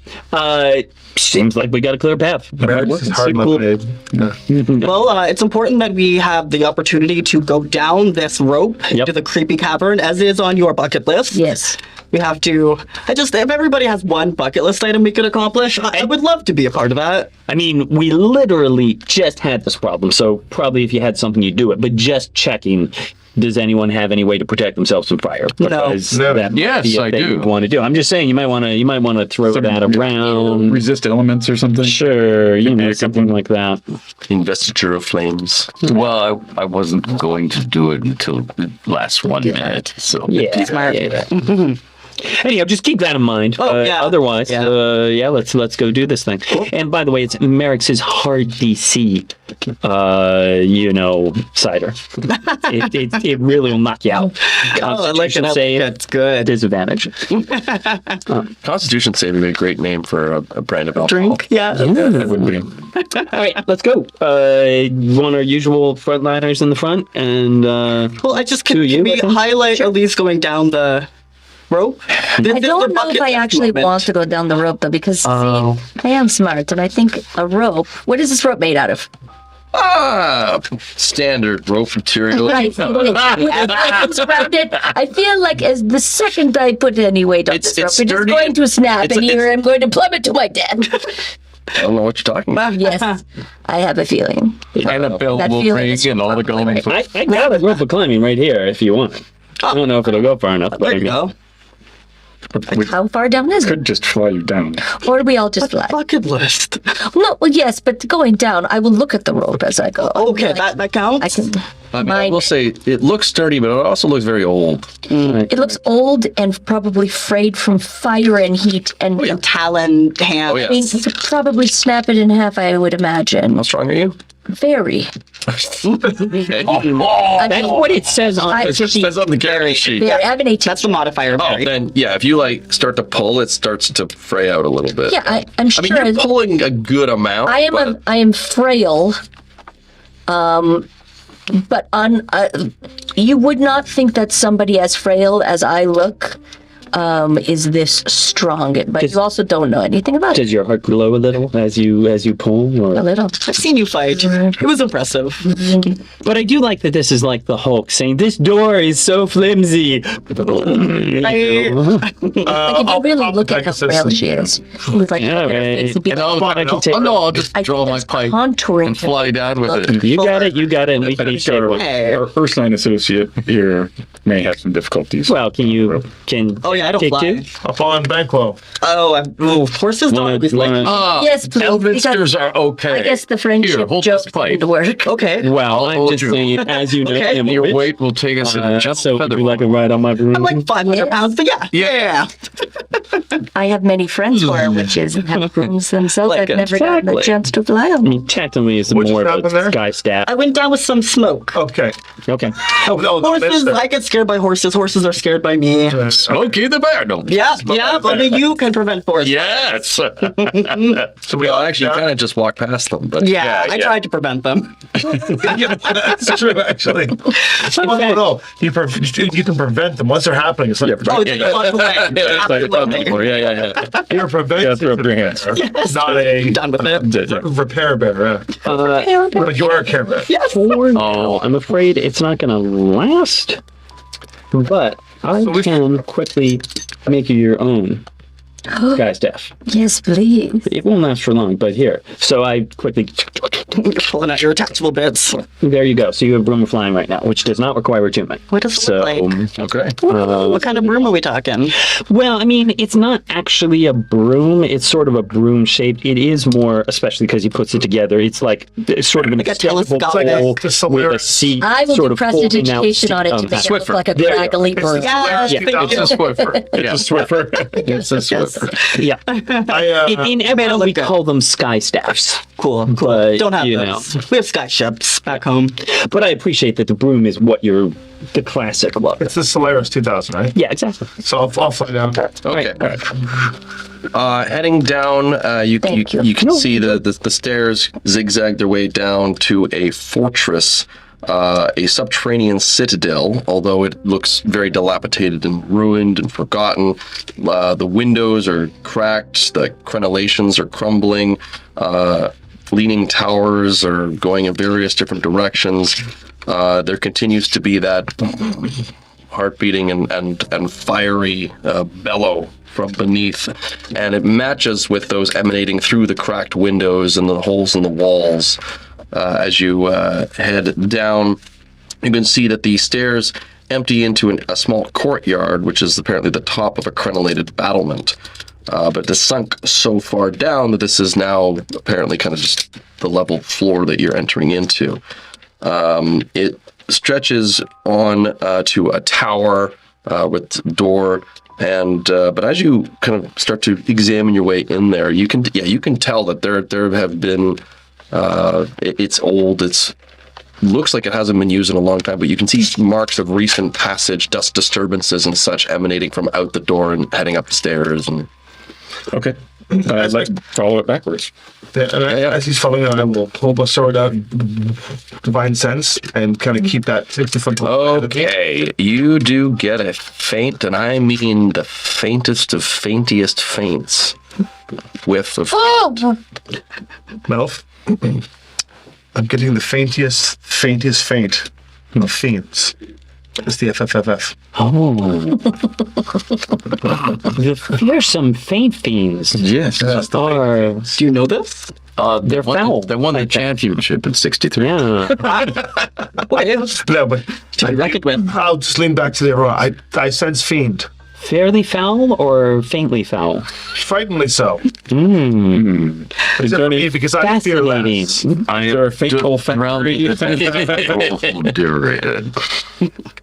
Seems like we got a clear path. It's hard, my babe. Well, it's important that we have the opportunity to go down this rope to the creepy cavern, as is on your bucket list. Yes. We have to. If everybody has one bucket list item we could accomplish, I would love to be a part of that. I mean, we literally just had this problem, so probably if you had something, you'd do it. But just checking, does anyone have any way to protect themselves from fire? Because that might be a thing you want to do. I'm just saying you might want to throw that around. Resist elements or something. Sure, something like that. Investiture of flames. Well, I wasn't going to do it until the last 1 minute. So Yeah. Anyhow, just keep that in mind. Otherwise, let's go do this thing. Cool. And by the way, it's Merrick's hard DC, cider. It really will knock you out. I like it. Save, that's good. Disadvantage. Constitution saving would be a great name for a brand of alcohol. Drink, yeah. That would be. All right, let's go. One our usual frontliners in the front, and well, I just can we highlight Elise going down the rope? I don't know if I actually want to go down the rope though, because see, I am smart, and I think a rope. What is this rope made out of? Standard rope material. Right. It's rounded. I feel like as the second I put any weight on this rope, it's going to snap, and here I'm going to plummet to my death. I don't know what you're talking about. Yes, I have a feeling. And a bell That will feeling ring is and all the probably going. I got a rope of climbing right here if you want it. I don't know if it'll go far enough. But There you go. How far down is it? Could just fly you down. Or do we all just fly? Bucket list. No, well, yes, but going down, I will look at the rope as I go. Okay, that counts. I can. I will say it looks sturdy, but it also looks very old. It looks old and probably frayed from fire and heat and Talon hand. Oh, yeah. I mean, you could probably snap it in half, I would imagine. How strong are you? Very. that's what it says on I- the sheet. Says on the character sheet. Very. I have an 18. That's the modifier. Oh, Barry. then if you start to pull, it starts to fray out a little bit. Yeah, I'm sure. I mean, you're pulling a good amount. I am frail. But you would not think that somebody as frail as I look is this strong, but you also don't know anything about it. Does your heart glow a little as you pull? Or? A little. I've seen you fight. It was impressive. But I do like that this is like the Hulk saying, "This door is so flimsy." Like, if you really look at how frail she is, with like Yeah, right. and I can take I'll just draw my pipe contouring and fly down with it. You got it. And we can each take one. Our first line associate here may have some difficulties. Well, Oh, yeah, I don't take fly. two? Up on Banquo. Horses don't always like. Yes, please. Elminsters are okay. I guess the Here, friendship hold joke this pipe. didn't work. Okay. Well, I'm hold just you. saying, as you know, Okay. I'm Your rich. weight will take us in a gentle So would feather. you like a ride on my broom? I'm like 500 Yes. pounds, but yeah. I have many friends who are witches and have brooms themselves. Like I've never gotten the exactly. chance to fly I on. mean, technically, it's What just more of happened a there? sky staff. I went down with some smoke. Okay. Okay. Oh, no, Horses, Mystara. I get scared by horses. Horses are scared by me. Smokey the Bear. No. Yeah, only you can prevent force. Yes. So we Well, all actually, you kind of just walk past them, but Yeah, I tried to prevent them. yeah, that's true, actually. Well, no. You can prevent them once they're happening. It's like Oh, it's walk away. Absolutely. Yeah. you're preventing. Yeah, throw up your hands. Not a Done with it. repair bear. But you are a care bear. For now, I'm afraid it's not going to last. But I can quickly make you your own sky staff. Yes, please. It won't last for long, but here. So I quickly. You're pulling out your attachable bits. There you go. So you have broom of flying right now, which does not require attunement. What does it So, look like? Okay. What kind of broom are we talking? well, I mean, it's not actually a broom. It's sort of a broom shaped. It is more, especially because he puts it together. It's like it's sort of an Like a extendable telescopic- pole Like a with a Solaris. seat. I will sort do of folding prestidigitation out on it to seat- make it look Swiffer. like a There you go. craggly It's broom. the Solaris Yeah, 2000. It's a Swiffer. It's a Swiffer. It's a Swiffer. Yeah. I, In Eberron, we call them sky staffs. Cool. But, Don't have you those. We have sky ships back home. But I appreciate that the broom is what you're the classic love. it's the Solaris 2000, right? Yeah, exactly. So I'll fly down. okay. Heading down, you Thank you. can see the stairs zigzag their way down to a fortress, a subterranean citadel. Although it looks very dilapidated and ruined and forgotten, the windows are cracked, the crenellations are crumbling, leaning towers are going in various different directions. There continues to be that heart beating and fiery bellow from beneath, and it matches with those emanating through the cracked windows and the holes in the walls. As you head down, you can see that the stairs empty into a small courtyard, which is apparently the top of a crenellated battlement. But it's sunk so far down that this is now apparently kind of just the level floor that you're entering into. It stretches on to a tower with door, and but as you kind of start to examine your way in there, you can tell that there have been it's old. It's looks like it hasn't been used in a long time, but you can see marks of recent passage, dust disturbances and such emanating from out the door and heading up the stairs. And Okay. Let's follow it backwards. As he's following, I will pull my sword out, divine sense, and kind of keep that 60-foot. okay, you do get a faint, and I mean the faintest of faintiest faints, whiff of. Melf, I'm getting the faintest faint of fiends. It's the FFFF. Oh. The fearsome faint fiends Yes. are. Do you know this? They're foul. They won the championship in '63. Yeah. No, but To be reckoned with. I'll just lean back to the other. I sense fiend. Fairly foul or faintly foul? Frighteningly so. Is Except for me, because I fear less. fascinating. I There are faint olfactory. Obliterated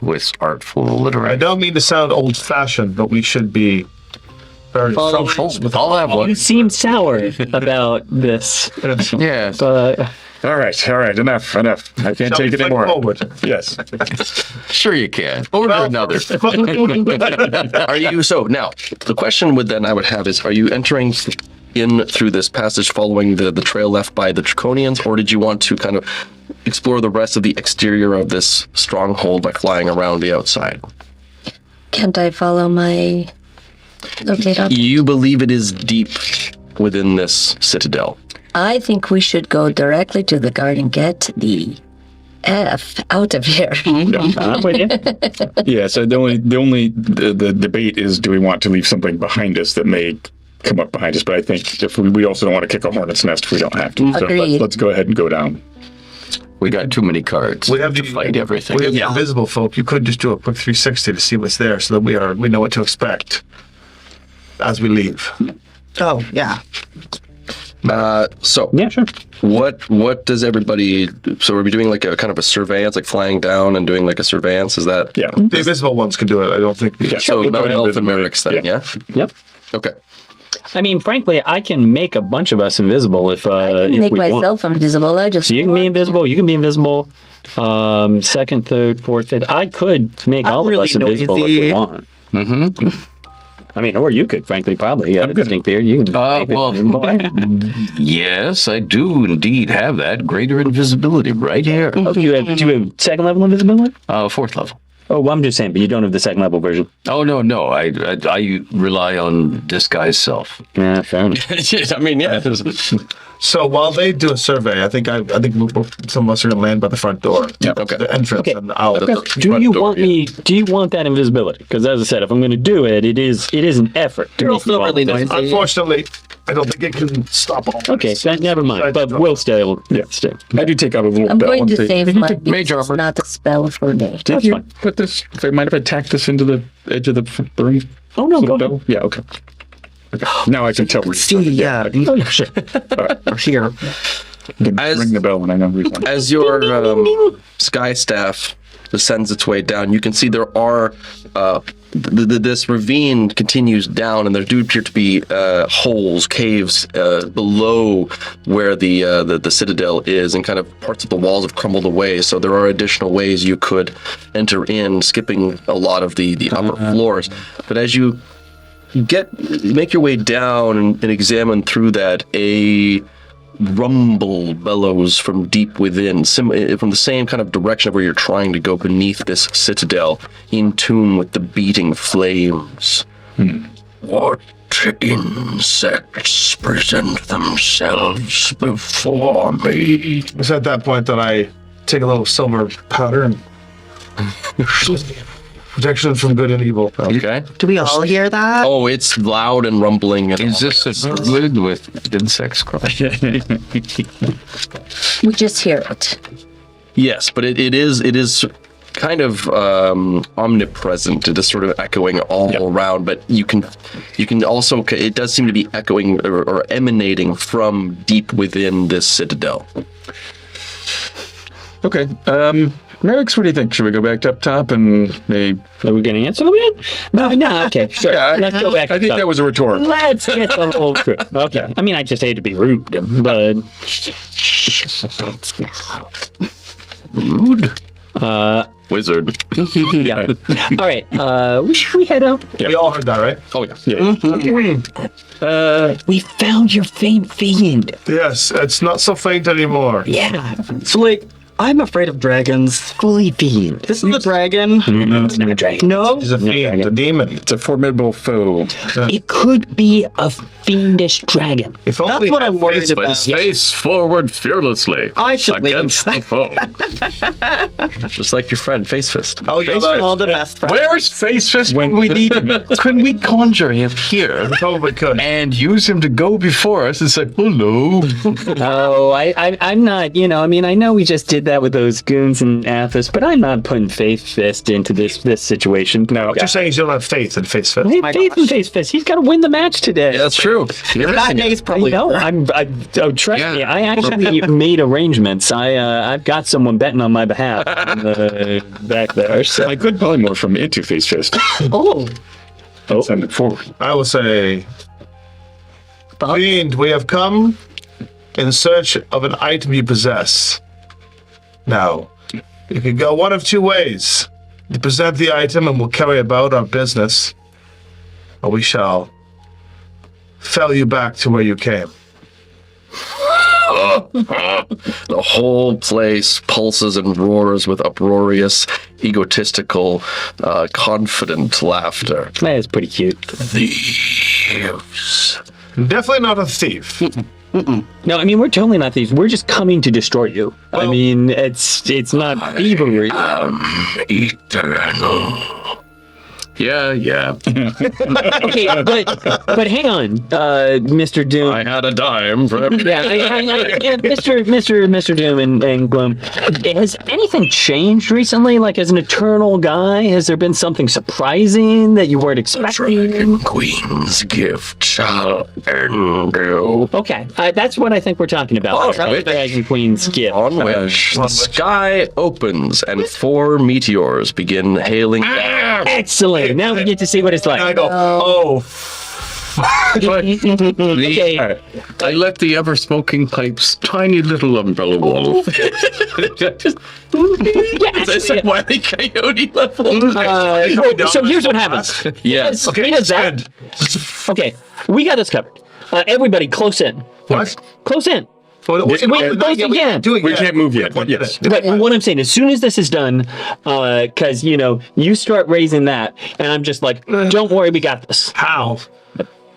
with artful I alliteration. don't mean to sound old-fashioned, but we should be very social. I'll have You one. seem sour about this. Yes. But All right. Enough. I can't Shall we take it flick anymore. forward? Yes. Sure you can. Order another. Are you so now? The question I would have is: are you entering in through this passage, following the trail left by the Draconians, or did you want to kind of explore the rest of the exterior of this stronghold by flying around the outside? Can't I follow my Located. You believe it is deep within this citadel. I think we should go directly to the guard and get the F out of here. I'm with you. Yeah, so the debate is, do we want to leave something behind us that may come up behind us? But I think if we also don't want to kick a hornet's nest if we don't have to. So Agreed. let's go ahead and go down. We got too many cards We have to fight everything. We have the invisible folk. You could just do a quick 360 to see what's there, so that we know what to expect as we leave. Oh, yeah. So Yeah, sure. what does everybody? So are we doing like a kind of a surveillance, like flying down and doing like a surveillance? Is that Yeah. The invisible ones can do it. I don't think. So We'll go not ahead elf with and the- Merrick's then? Yeah. Yep. Okay. I mean, frankly, I can make a bunch of us invisible if Make we want. myself invisible. I just So you can be invisible. You can be invisible. Second, third, fourth, fifth. I could make I'm all really of us invisible if we noisy. want. Mm-hmm. I mean, or you could, frankly, probably. Yeah, distinct beard. You can. make it Well, invisible. yes, I do indeed have that greater invisibility right here. Oh, do you have second level invisibility? Fourth level. Oh, well, I'm just saying, but you don't have the second level version. Oh no, I rely on disguise self. Yeah, fair enough. I mean, yeah. So while they do a survey, I think some of us are going to land by the front door. Yeah. Okay. The entrance Okay. and I'll. Do you want me? Do you want that invisibility? Because as I said, if I'm going to do it, it is an effort. To You're make you also really all- noisy. Unfortunately, I don't think it can stop all. Okay, this. then never mind. But we'll still. Yeah, stay. I do take out a little I'm bell going and to say, save my Mage because it's armor. not a spell for me. Did That's you fine. put this? If I mind if I tack this into the edge of the room? Oh no, go Little ahead. bell? Yeah. Okay. Now I can tell. where See, yeah. Oh yeah, sure. Or here. you can As- ring the bell when I know where it's As your sky staff descends its way down, you can see there are this ravine continues down, and there do appear to be holes, caves below where the citadel is, and kind of parts of the walls have crumbled away. So there are additional ways you could enter in, skipping a lot of the upper floors. But as you make your way down and examine through that, a rumble bellows from deep within, from the same kind of direction of where you're trying to go beneath this citadel, in tune with the beating flames. What insects present themselves before me? It's at that point that I take a little silver powder and protection from good and evil. Okay. Do we all hear that? Oh, it's loud and rumbling. And Is this a druid with insects crawling? We just hear it. Yes, but it is kind of omnipresent. It is sort of echoing all around, but you can also, it does seem to be echoing or emanating from deep within this citadel. Okay. Merrick's, what do you think? Should we go back up top and maybe? Are we going to answer them again? No. Okay, sure. Let's go back. I think that was a retort. Let's get the whole crew. Okay. I mean, I just hate to be rude, but Rude. Wizard. yeah. All right. We head out. We all heard that, right? Oh, yeah. We found your faint fiend. Yes, it's not so faint anymore. Yeah. So, like, I'm afraid of dragons. Fully fiend. This is the dragon. It's not a dragon. No. He's a fiend, a demon. It's a formidable foe. It could be a fiendish dragon. If only That's what I'm worried face- about. Face forward fearlessly I should leave. against the foe. Just like your friend, Face Fist. Oh, yeah, All the best friends. Where's Face Fist when we need him? Can we conjure him here probably could. and use him to go before us and say hello? Oh, I'm not, I mean, I know we just did that with those goons in Athas, but I'm not putting Faith Fist into this situation. No. What you're saying is you don't have faith in Face Fist. Hey, my Faith and gosh. Face Fist, he's got to win the match today. That's true. That day's probably No, over. trust Yeah. me. I actually made arrangements. I've got someone betting on my behalf back there. So. I could polymorph from into Face Fist. Oh. And send it forward. I will say, Fiend, we have come in search of an item you possess. Now, you can go one of two ways. You present the item and we'll carry about our business, or we shall fell you back to where you came. The whole place pulses and roars with uproarious, egotistical, confident laughter. That is pretty cute. Thieves. Definitely not a thief. No, I mean, we're totally not thieves. We're just coming to destroy you. I mean, it's not thievery. Eternal. Yeah. Okay, but hang on, Mr. Doom. I had a dime for every... Yeah, Mr. Doom and Gloom. Has anything changed recently? Like, as an eternal guy, has there been something surprising that you weren't expecting? Dragon Queen's gift shall end you. Okay, that's what I think we're talking about. Oh, The Dragon Queen's gift. On which the sky opens and 4 meteors begin hailing down. Excellent. Now we get to see what it's like. I go, oh. Okay. I let the ever-smoking pipe's tiny little umbrella wall. It's a Wile E. Coyote level. So here's what happens. Yes. He does that. Okay, we got this covered. Everybody, close in. What? Close in. We can't move yet, but yes. Right, and what I'm saying, as soon as this is done, because, you start raising that, and I'm just like, don't worry, we got this. How?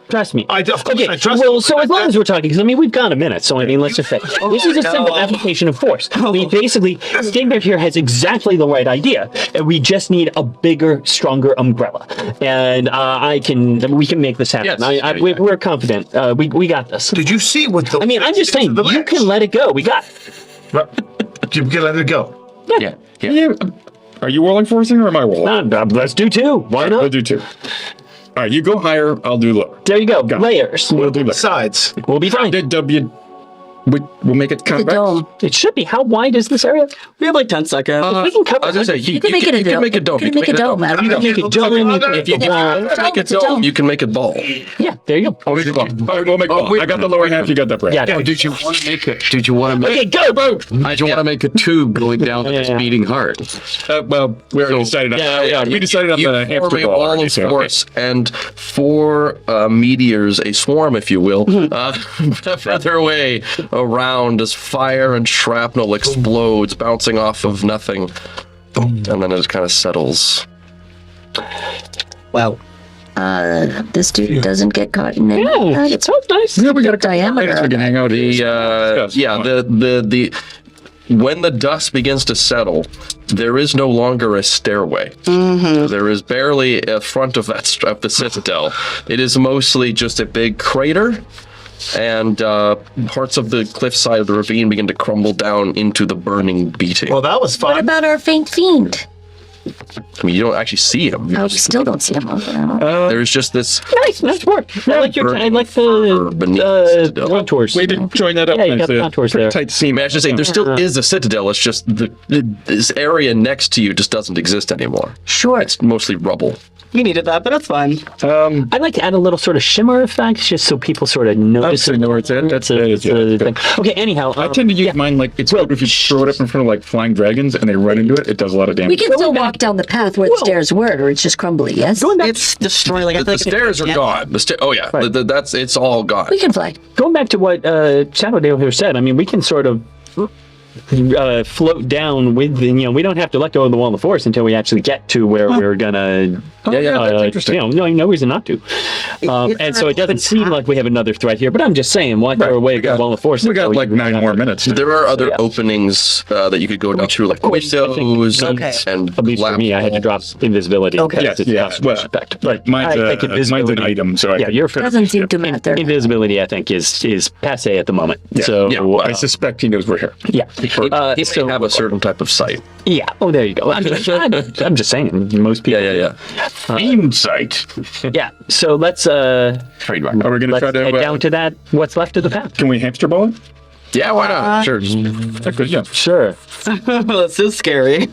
Trust me. Of course Okay, I trust well, you. so as long as we're talking, because, we've got a minute, so, let's just say, this is a simple application of force. Basically, Stigbear here has exactly the right idea, and we just need a bigger, stronger umbrella. And we can make this happen. Yes. We're confident. We got this. Did you see what the... I'm just saying, you can let it go. We got it. You can let it go. Yeah. Are you rolling for us or am I rolling? Let's do 2. Why We'll not? do 2. All right, you go higher, I'll do lower. There you go. Got it. Layers. We'll do lower. Sides. We'll be fine. We'll make it The convex. dome. It should be. How wide is this area? We have like 10 seconds. We can cover I was gonna say, You can make it a dome. make a dome. You can make a dome out of You it. can make it dome. If you want to make it dome, you can make it ball. Yeah, there you go. All right, we'll make ball. I got the lower half, you got the upper half. Yeah. Did you want to make it? Did you want to make? Okay, go, bro. Did you want to make a tube going down to this Yeah. beating heart? Well, we already decided on we decided on You the form hamster a ball. wall already, of so- force, and 4 meteors, a swarm, if you will, feather away around as fire and shrapnel explodes, bouncing off of nothing. And then it just kind of settles. Wow. This dude doesn't get caught in any of that. It's so nice. Yeah, we got a diameter. I guess we can hang out. When the dust begins to settle, there is no longer a stairway. There is barely a front of of the citadel. It is mostly just a big crater, and parts of the cliffside of the ravine begin to crumble down into the burning beating. Well, that was What fun. about our faint fiend? I mean, you don't actually see him. Oh, we still don't see him. There's just this Nice work. I like the beneath the citadel. contours. We did join that up. Yeah, you got nicely. the contours Pretty there. tight seam. I mean, I should say, there still is a citadel. It's just this area next to you just doesn't exist anymore. Sure. It's mostly rubble. You needed that, but it's fine. I'd like to add a little sort of shimmer effect, just so people sort of notice I know where it's at. That's That is, yeah, a good. thing. Okay, anyhow. I tend to use mine like it's good if you throw it up in front of like flying dragons and they run into it. It does a lot of damage. We can still walk down the path where the stairs were, or it's just crumbly, yes? It's destroying. Like I feel The like stairs are gone. It's all gone. We can fly. Going back to what Shadowdale here said, I mean, we can sort of float down with the, we don't have to let go of the wall of force until we actually get to where we're gonna. that's interesting. No reason not to. And so it doesn't seem like we have another threat here, but I'm just saying, why throw away the wall of force? We got until like 9 more minutes. There are other openings that you could go down through, like windows and At least for me, I had to drop invisibility. Okay. Yes, Well, effect. But mine's an item, so Yeah, you're Doesn't seem to matter. Invisibility, I think, is passe at the moment. Yeah. So Yeah. I suspect he knows we're here. yeah. He may have a certain type of sight. Yeah. Oh, there you go. I'm just saying. Most people. Yeah. Insight. Yeah. So let's Trademark. Are we going to let's try to? head down to that. What's left of the path? Can we hamster ball it? Yeah, why not? Sure. Yeah. Sure. this is scary.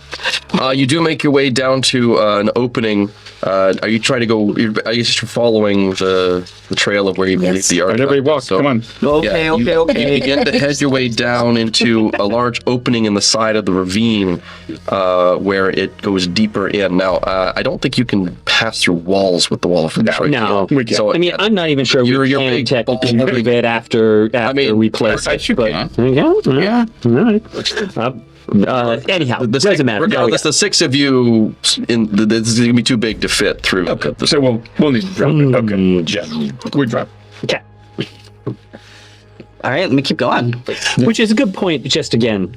You do make your way down to an opening. Are you trying to go? I guess you're following the trail of where you believe Yes. the All art. right, everybody walk. Come on. Okay, You begin to head your way down into a large opening in the side of the ravine, where it goes deeper in. Now, I don't think you can pass through walls with the wall of force. No. We can. So I mean, I'm not even sure You're we can big technically ball. move it after mean, we place I it. should but Okay. Yeah. All right. Anyhow, this doesn't matter. Regardless, the six of you, this is gonna be too big to fit through. Okay. So we'll need to drop it. Okay. Yeah. We drop. Okay. All right, let me keep going. Which is a good point, just again,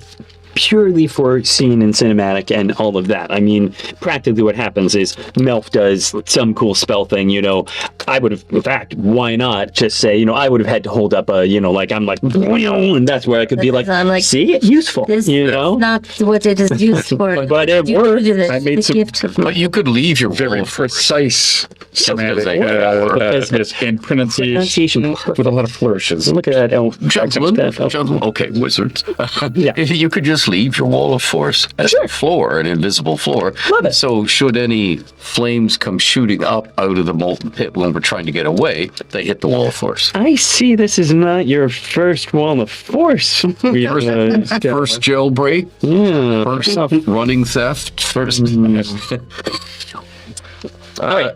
purely for scene and cinematic and all of that. I mean, practically what happens is Melf does some cool spell thing, I would have, in fact, why not just say, I would have had to hold up a, I'm like, and that's where I could be like, I'm like, see, useful, This is not what it is used for. But it worked. I made some But you could leave your very wall precise semantic Yes. and pronunciation with a lot of flourishes. Look at that elf. Gentlemen, okay, wizards. Yeah. You could just leave your wall of force as a floor, an invisible floor. Love it. So should any flames come shooting up out of the molten pit when we're trying to get away, they hit the wall of force. I see this is not your first wall of force. First jailbreak, Yeah. first running theft, first.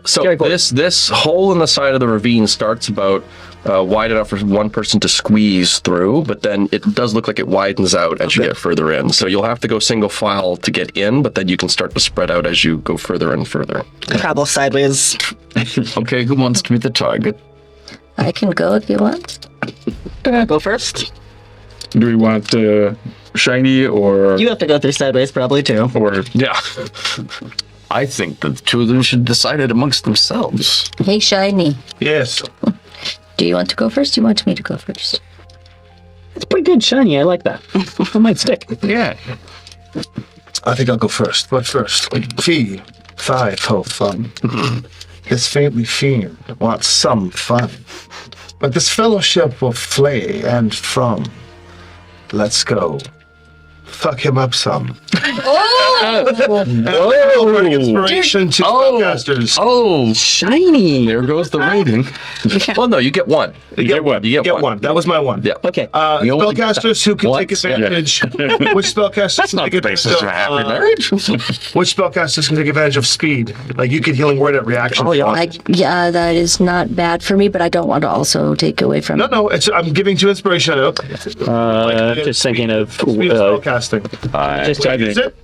So Very cool. this hole in the side of the ravine starts about wide enough for one person to squeeze through, but then it does look like it widens out as you get further in. So you'll have to go single file to get in, but then you can start to spread out as you go further and further. Travel sideways. Okay, who wants to be the target? I can go if you want. Go first. Do we want shiny or You have to go through sideways probably too. Yeah. I think that the two of them should decide it amongst themselves. Hey, Shiny. Yes. Do you want to go first? Do you want me to go first? It's pretty good, shiny. I like that. It might stick. Yeah. I think I'll go first. But first, fee, fi, fo, fun. This faintly fiend wants some fun. But this fellowship will flay and from. Let's go. Fuck him up some. Inspiration to spellcasters. Oh, Shiny. there goes the rating. Well, no, you get one. You get one. You get one. That was my one. Yeah. Okay. You only- Spellcasters who can What? take advantage. Which spellcasters can take advantage of? happy marriage. Which spellcasters can take advantage of speed? Like you could healing word at reaction. Oh, yeah. Yeah, that is not bad for me, but I don't want to also take away from No, I'm giving you inspiration. Just thinking of Speed of spellcasting. just I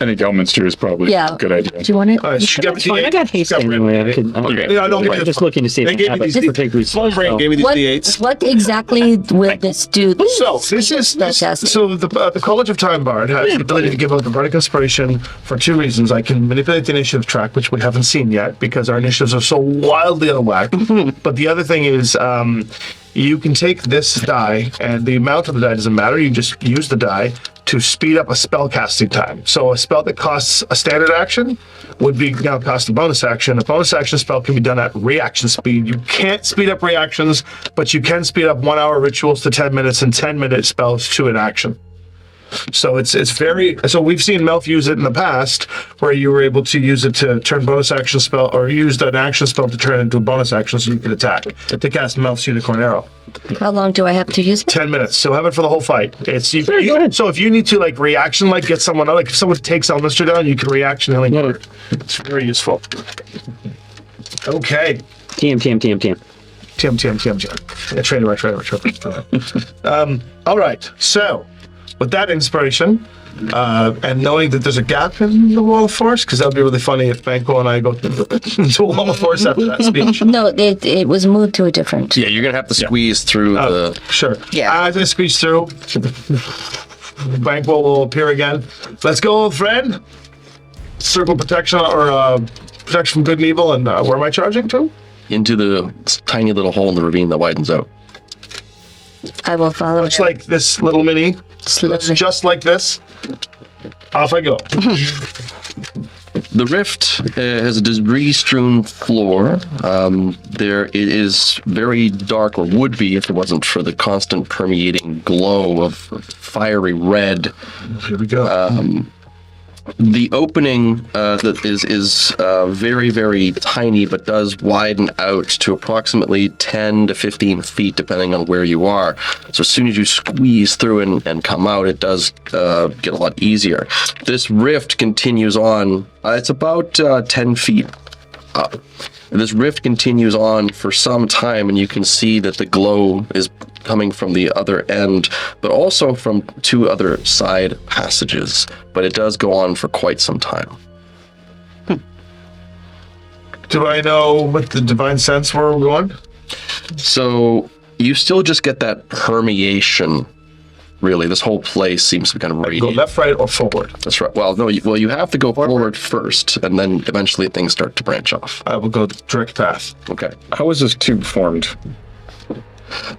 think Elminster is probably Yeah. a good idea. Do you want it? All right, so you got That's fine. I got haste anyway. I could, Okay. Yeah, no, I'm just looking to see if They I gave have me a these- particular Small brain spell. gave me these What, D8s. what exactly will this do? So this is Fantastic. so the College of Time Bard has the ability to give out the bardic inspiration for two reasons. I can manipulate the initiative track, which we haven't seen yet because our initiatives are so wildly out of whack. But the other thing is, you can take this die, and the amount of the die doesn't matter. You just use the die to speed up a spell casting time. So a spell that costs a standard action would be now cost a bonus action. A bonus action spell can be done at reaction speed. You can't speed up reactions, but you can speed up 1 hour rituals to 10 minutes and 10-minute spells to an action. So it's very. So we've seen Melf use it in the past, where you were able to use it to turn bonus action spell, or used an action spell to turn it into a bonus action, so you could attack to cast Melf's Unicorn Arrow. How long do I have to use it? 10 minutes. So have it for the whole fight. It's you, Sure, go ahead. So if you need to reaction, get someone, if someone takes Elminster down, you can reaction healing. It's very useful. Okay. TM. TM. Yeah, trainer. All right. So, with that inspiration, and knowing that there's a gap in the wall of force, because that would be really funny if Banquo and I go into a wall of force after that speech. No, it was moved to a different. Yeah, you're gonna have to squeeze through the. Sure. Yeah. As I squeeze through, Banquo will appear again. Let's go, old friend. Circle protection or protection from good and evil, and where am I charging to? Into the tiny little hole in the ravine that widens out. I will follow It's it. like this little mini. It's just like this. Off I go. The rift has a debris-strewn floor. There it is very dark, or would be if it wasn't for the constant permeating glow of fiery red. Here we go. The opening that is very, very tiny, but does widen out to approximately 10 to 15 feet, depending on where you are. So as soon as you squeeze through and come out, it does get a lot easier. This rift continues on. It's about 10 feet up. And this rift continues on for some time, and you can see that the glow is coming from the other end, but also from 2 other side passages. But it does go on for quite some time. Do I know with the divine sense where we're going? So you still just get that permeation. Really, this whole place seems to be kind of Go radiant. left, right, or forward? That's right. Well, no, you have to go forward first, and then eventually things start to branch off. I will go direct path. Okay. How was this tube formed?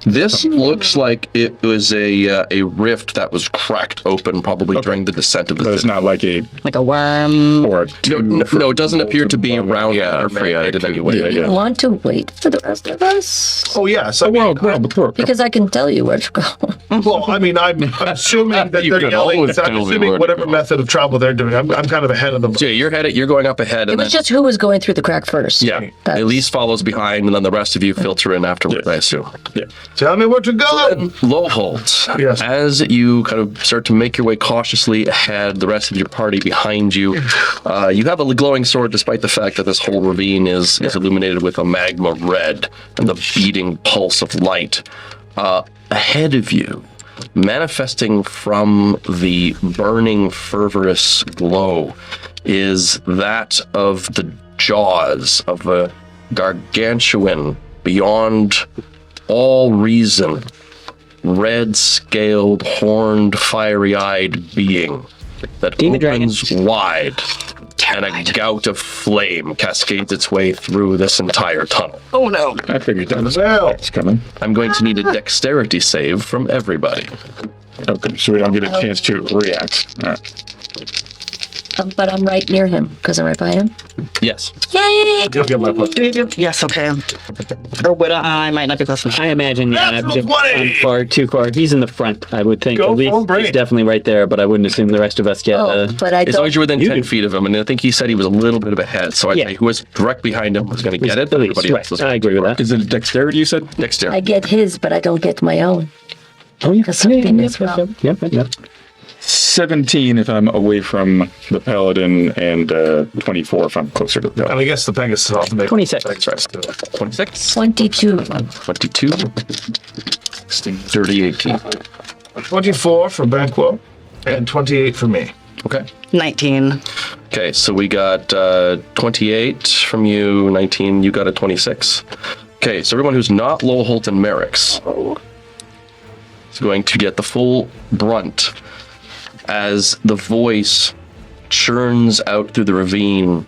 This looks like it was a rift that was cracked open probably during the descent of the But it's not like a Like a worm. or a No, tube. no, it doesn't appear to be round Yeah, or man-made in any way. Yeah, You yeah. want to wait for the rest of us? Oh, yes. I mean, Because I can tell you where to go. well, I mean, I'm assuming that You they're could yelling. always I'm tell me assuming where to whatever go. method of travel they're doing, I'm kind of ahead of them. So yeah, you're going up ahead, It and was then just who was going through the crack first. yeah, That's- Elise follows behind, and then the rest of you filter in afterwards. I assume. Tell me where to go. Lowholt, Yes. as you kind of start to make your way cautiously ahead, the rest of your party behind you, you have a glowing sword despite the fact that this whole ravine is illuminated with a magma red and the beating pulse of light. Ahead of you, manifesting from the burning fervorous glow, is that of the jaws of a gargantuan beyond all reason, red-scaled, horned, fiery-eyed being that Demon opens wide, and a gout of flame cascades its way through this entire tunnel. Oh no. I figured that was Well, coming. I'm going to need a dexterity save from everybody. Okay, so we don't get a chance to react. All right. But I'm right near him because I'm right by him. Yes. Yay! you'll get my plus. Yes, okay. Or would I might not be close enough. I imagine, yeah, Natural 20! I'm too far. He's in the front, I would think. Go At least for it. he's definitely right there, but I wouldn't assume the rest of us get. Oh, but I As long don't. as you're within You 10 do. feet of him, and I think he said he was a little bit of ahead, so I'd Yeah. say who was direct behind him was going to get it, but Elise, everybody else was right. I agree with that. Is it dexterity you said? I dexterity. get his, but I don't get my own. Oh, yeah. Because something as well. Yep. 17 if I'm away from the paladin, and 24 if I'm closer to the And paladin. I guess the Pegasus ought to make 26. That's right. 26, 22. 22, 30, 18. 24 for Banquo and 28 for me. Okay. 19. Okay, so we got 28 from you, 19, you got a 26. Okay, so everyone who's not Lowholt and Merrick's is going to get the full brunt as the voice churns out through the ravine.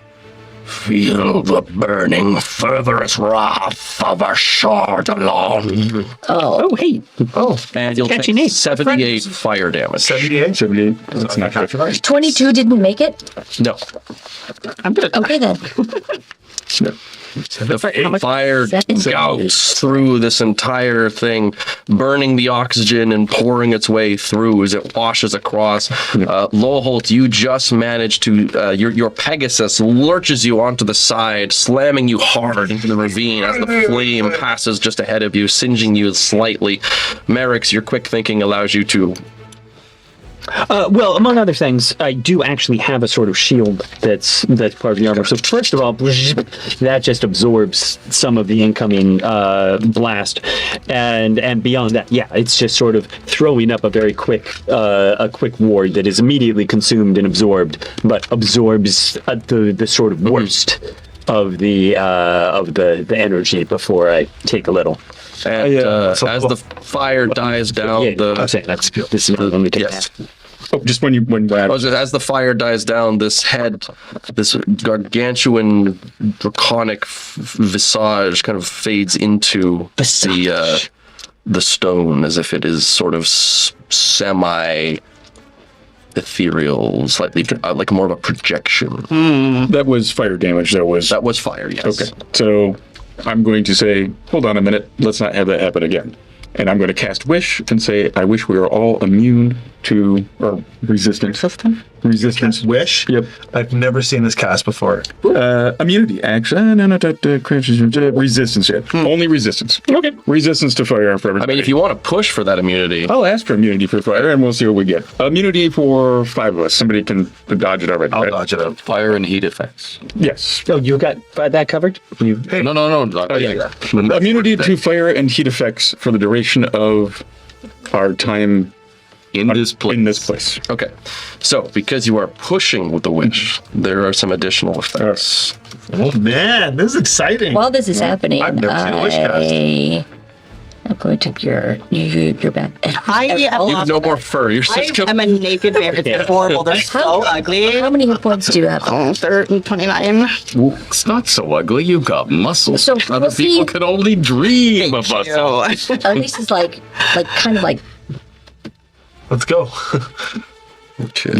Feel the burning fervorous wrath of a short along. Oh, hey. And you'll Catchy take name. 78 fire damage. 78? 78. That's not good. 22 didn't make it? No. I'm gonna Okay then. No. The fire Seven. gouts through this entire thing, burning the oxygen and pouring its way through as it washes across. Lowholt, you just managed to, your Pegasus lurches you onto the side, slamming you hard into the ravine as the flame passes just ahead of you, singeing you slightly. Merrick's, your quick thinking allows you to... Well, among other things, I do actually have a sort of shield that's part of the armor. So first of all, that just absorbs some of the incoming blast, and beyond that, yeah, it's just sort of throwing up a very quick ward that is immediately consumed and absorbed, but absorbs the sort of worst of the energy before I take a little. And as the fire dies down, I'm saying that's this is let me take yes. that. Oh, just when As the fire dies down, this head, this gargantuan, draconic visage kind of fades into the stone as if it is sort of semi-ethereal, slightly like more of a projection. that was fire damage. That was fire, yes. okay. So I'm going to say, hold on a minute. Let's not have that happen again. And I'm going to cast Wish and say, I wish we were all immune to, or resistant resistance. Wish? Yep. I've never seen this cast before. Immunity, actually. No, resistance. Yeah. Only resistance. Okay. Resistance to fire for everybody. I mean, if you want to push for that immunity, I'll ask for immunity for fire, and we'll see what we get. Immunity for 5 of us. Somebody can dodge it already. I'll right? dodge it out. Fire and heat effects. Yes. Oh, you got that covered? You, No. Oh, yeah. Immunity to fire and heat effects for the duration of our time In this place. in this place. okay. So, because you are pushing with the wish, there are some additional effects. Oh, man, this is exciting. While this is happening, I've never seen a wish cast. I'm going to your back. I am You have no more fur. You're I just am a naked bear. It's horrible. They're so ugly. How many hit points do you have? Oh, they're 29. It's not so ugly. You've got muscles. So, Other we'll see- people can only dream of muscles. At least it's like kind of like Let's go. Okay.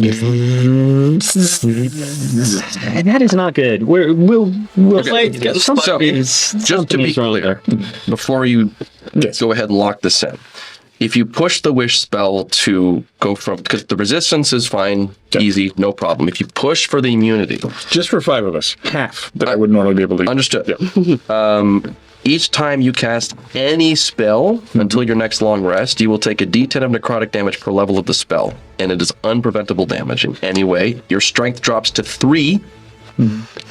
that is not good. We'll Okay. Just to be clear, before you go ahead and lock this in, if you push the wish spell to go from, because the resistance is fine, easy, no problem. If you push for the immunity, Just for 5 of us. Half that I would normally be able to. understood. Yeah. Each time you cast any spell until your next long rest, you will take a d10 of necrotic damage per level of the spell, and it is unpreventable damage in any way. Your strength drops to 3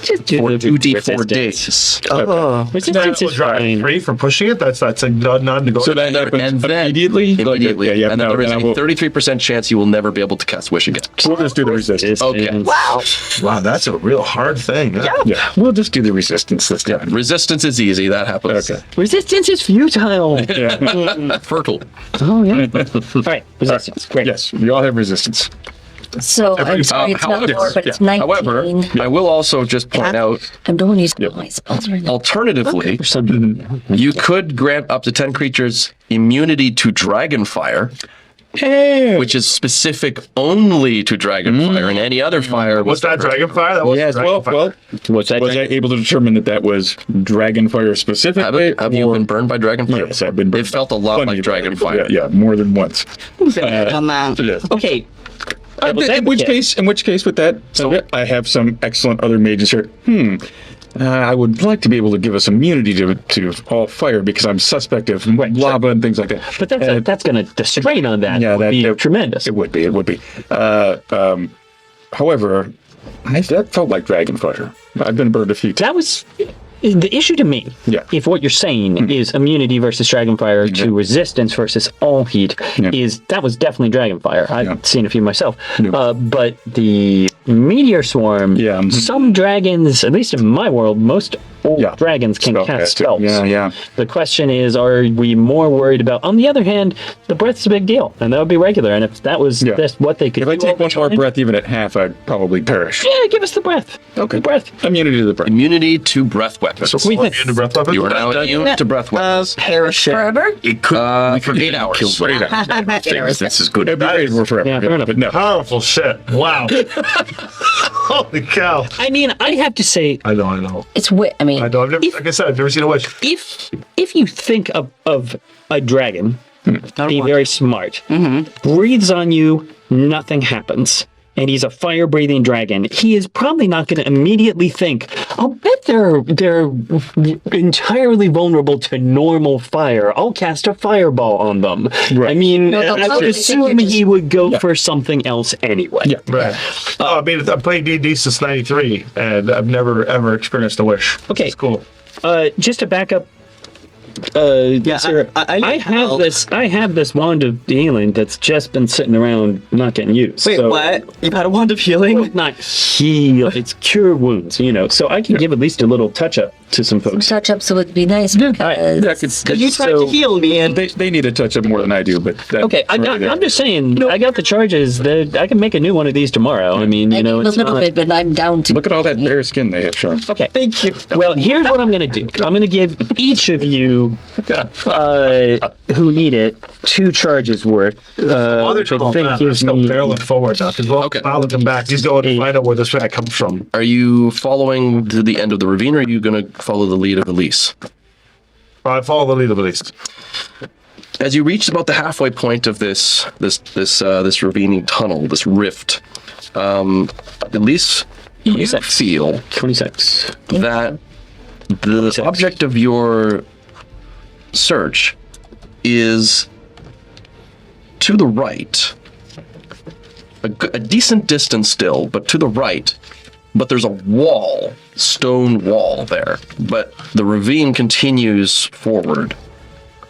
just do for the 2d4 resistance. days. Resistance is fine. 3 for pushing it? That's a non-negotiable. So that happens And then immediately? Immediately. Yeah, yeah, And then no, there is then I a will- 33% chance you will never be able to cast Wish again. We'll just do the resistance. Okay. Wow, that's a real hard thing. Huh? Yeah, we'll just do the resistance this time. Resistance is easy. That happens. Okay. Resistance is futile. Fertile. Oh, yeah. All right, resistance. Great. Yes, we all have resistance. so. I'm sorry, it's not however- more, but it's 19. However, I will also just point out, I'm don't use my spells right now. alternatively, For some, you could grant up to 10 creatures immunity to Dragonfire, which is specific only to Dragonfire, and any other fire. What's that, Dragonfire? That was Yes, well, what's that? was I able to determine that was Dragonfire specifically? Have you been burned by Dragonfire? Yes, I've been burned. It felt a lot Plenty like of Dragonfire. Yeah, more than once. On that. Yes. Okay. In which case, with that, I have some excellent other mages here. I would like to be able to give us immunity to all fire because I'm suspect of lava and things like that. But that's going to, the strain on that Yeah, would be that- tremendous. It would be. However, that felt like Dragonfire. I've been burned a few times. That was the issue to me. Yeah. If what you're saying is immunity versus Dragonfire to resistance versus all heat, that was definitely Dragonfire. I've seen a few myself. But the Meteor Swarm, some dragons, at least in my world, most old dragons can cast spells. Yeah. The question is, are we more worried about? On the other hand, the breath's a big deal, and that would be regular. And if that was just what they could If I do all take the one more time, breath, even at half, I'd probably perish. yeah, give us the breath. Okay. The breath. Immunity to the breath. Immunity to breath weapons. We think- Immune to breath weapons? You are now immune to breath weapons. Parachute. Forever? It could For 8 hours. For 8 hours. This is good. It'd be great if we're forever. Yeah, fair enough. But no. Powerful shit. Wow. Holy cow. I mean, I have to say, I know. It's wit. I mean, I've never, like I said, I've never seen a witch. if you think of a dragon being very smart, breathes on you, nothing happens, and he's a fire-breathing dragon, he is probably not going to immediately think, I'll bet they're entirely vulnerable to normal fire. I'll cast a fireball on them. Right. I mean, No, they'll I would probably think assume you're he would go for something else anyway. Yeah. Right. I mean, I've played D&D since 93, and I've never, ever experienced a wish. Okay. It's cool. Just to back up, Sarah, I I have this wand of healing that's just been sitting around not getting used. Wait, so, what? You've had a wand of healing? Not heal, it's cure wounds, so I can give at least a little touch up to some folks. touch ups would be nice because You tried to heal me and They need a touch up more than I do, but that, Okay, I'm just saying, I got the charges. I can make a new one of these tomorrow. I mean, I need a it's little not... bit, but I'm down to. look at all that bare skin they have shown. Okay. thank you. Well, here's what I'm going to do. I'm going to give each of you who need it 2 charges worth. Which I think gives still me. barreling forward now, because I'll looking back. He's going to find out where this guy comes from. Are you following to the end of the ravine, or are you going to follow the lead of Elise? I follow the lead of at least. As you reach about the halfway point of this ravining tunnel, this rift, at least you 26. feel 26. that the object of your search is to the right, a decent distance still, but to the right. But there's a wall, stone wall there. But the ravine continues forward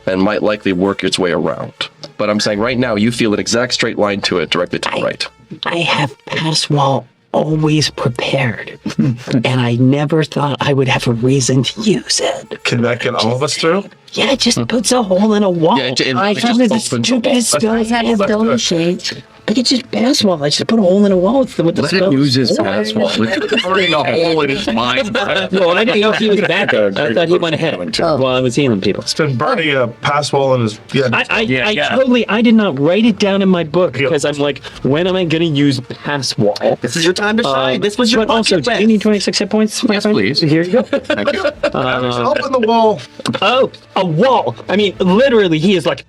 and might likely work its way around. But I'm saying right now you feel an exact straight line to it directly to the right. I have pass wall always prepared, and I never thought I would have a reason to use it. Can that get all of us through? Yeah, it just puts a hole in a wall. Yeah, it I just found it the opens the wall. stupidest spell I had a ever. stone shade. I could just pass wall. I just put a hole in a wall with the Let spell. him use his pass wall. It's burning a hole in his mind. Well, I didn't know if he was back. I thought he went ahead while I was healing people. It's been burning a pass wall in his. Yeah. I did not write it down in my book because I'm like, when am I going to use pass wall? This is your time to shine. This was your But also, do you need 26 hit points, my Yes, friend? please. Here you go. Thank you. Open the wall. Oh, a wall. I mean, literally, he is like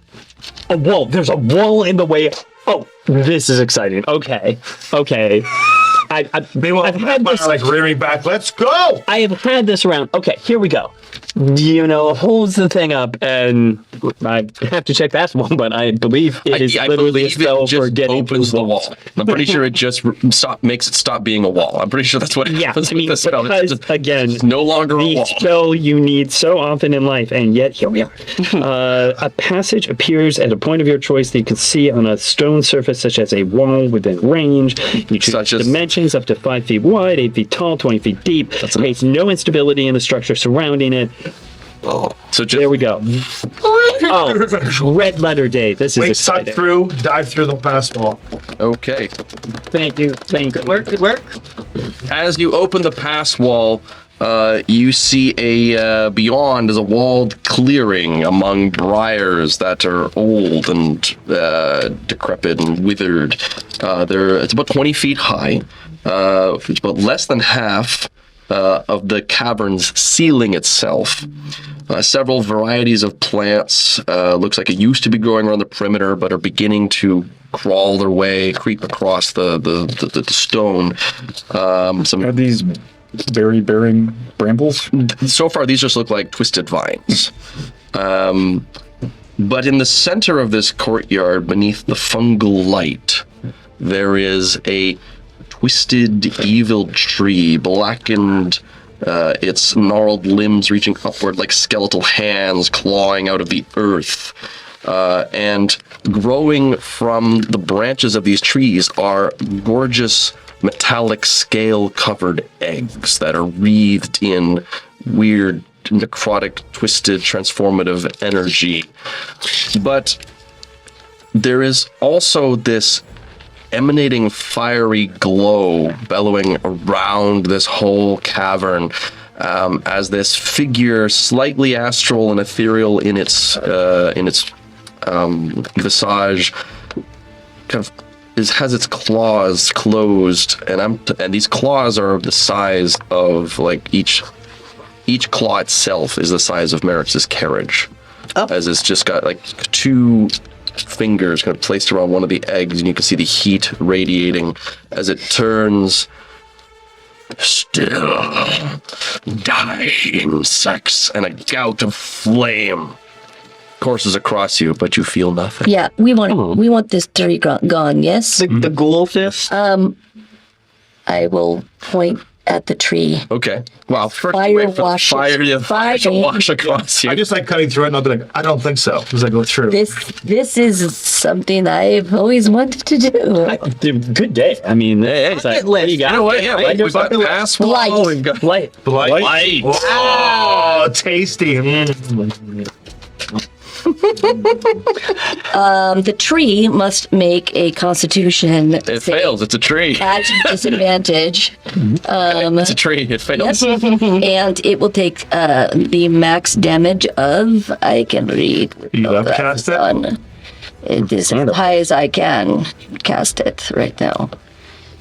a wall. There's a wall in the way. Oh, this is exciting. Okay. Meanwhile, I've had this. like rearing back. Let's go. I have had this around. Okay, here we go. Holds the thing up, and I have to check that one, but I believe it is I literally a believe spell it just for getting opens the wall. I'm pretty sure it just makes it stop being a wall. I'm pretty sure that's what it Yeah, does I with mean, the spell. It's because, just again, no longer a the wall. spell you need so often in life, and yet here we are. A passage appears at a point of your choice that you can see on a stone surface, such as a wall within range. You choose Such as- dimensions up to 5 feet wide, 8 feet tall, 20 feet deep. Creates no instability in the structure surrounding it. So just There we go. Oh, red letter day. This is Wait, suck exciting. through, dive through the pass wall. okay. Thank you. Good work. Good work. As you open the pass wall, you see beyond is a walled clearing among briars that are old and decrepit and withered. It's about 20 feet high. It's about less than half of the cavern's ceiling itself. Several varieties of plants, looks like it used to be growing around the perimeter, but are beginning to crawl their way, creep across the stone. Are these berry-bearing brambles? So far, these just look like twisted vines. But in the center of this courtyard, beneath the fungal light, there is a twisted, evil tree, blackened, its gnarled limbs reaching upward like skeletal hands clawing out of the earth. And growing from the branches of these trees are gorgeous metallic scale-covered eggs that are wreathed in weird, necrotic, twisted, transformative energy. But there is also this emanating fiery glow bellowing around this whole cavern, as this figure, slightly astral and ethereal in its visage, kind of has its claws closed, and these claws are of the size of like each claw itself is the size of Merrick's carriage, as it's just got like two fingers kind of placed around one of the eggs, and you can see the heat radiating as it turns. Still dying sex, and a gout of flame courses across you, but you feel nothing. Yeah, we want this tree gone, yes? The ghoul fist. I will point at the tree. Okay. Well, first Fire wait for the washes. fire to Fire. wash across you. I just like cutting through it, and I'll be like, I don't think so, as I go through. This is something I've always wanted to do. Good day. I mean, it's like, lit. you got You know what? Yeah, we've got the pass wall. Light. We've got light. Light. Oh, tasty. The tree must make a constitution. It fails. It's a tree. At disadvantage. It's a tree. It fails. And it will take the max damage of, I can read. You have cast it? It is as high as I can cast it right now.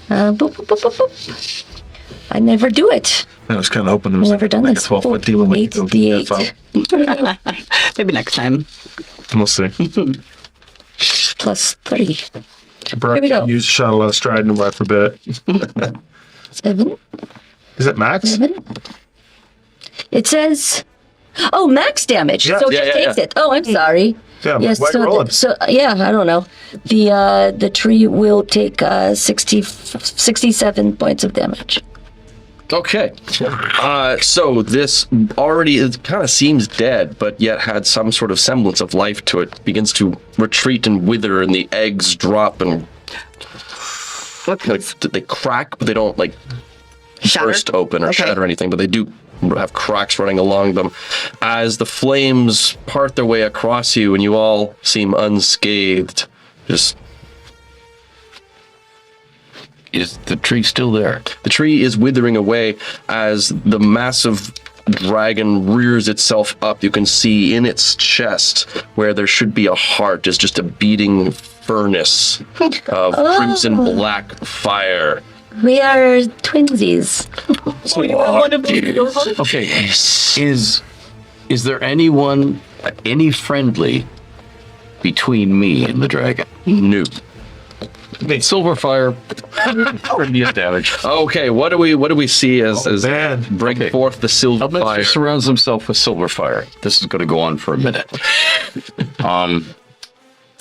Boop, boop, boop, boop, boop. I never do it. I was kind of hoping there was Never done like a this. 12-foot demon. 8d8 Maybe next time. We'll see. plus 3. Here we go. Use shot a lot of stride and ride for a bit. 7. Is it max? 7. It says, oh, max damage. Yeah. So it Yeah, just yeah, takes yeah. it. Oh, I'm sorry. Yeah, Yes, why roll it? so yeah, I don't know. The tree will take 67 points of damage. Okay. So this already it kind of seems dead, but yet had some sort of semblance of life to it. Begins to retreat and wither, and the eggs drop and they crack, but they don't like burst open or shatter or anything. But they do have cracks running along them as the flames part their way across you, and you all seem unscathed. Just. Is the tree still there? The tree is withering away as the massive dragon rears itself up. You can see in its chest, where there should be a heart, is just a beating furnace of crimson black fire. We are twinsies. Okay. Is there anyone, any friendly between me and the dragon? No. Silver fire. Radiant damage. Okay, what do we see as Man. bring forth the silver fire? Elminster surrounds himself with silver fire. This is going to go on for a minute.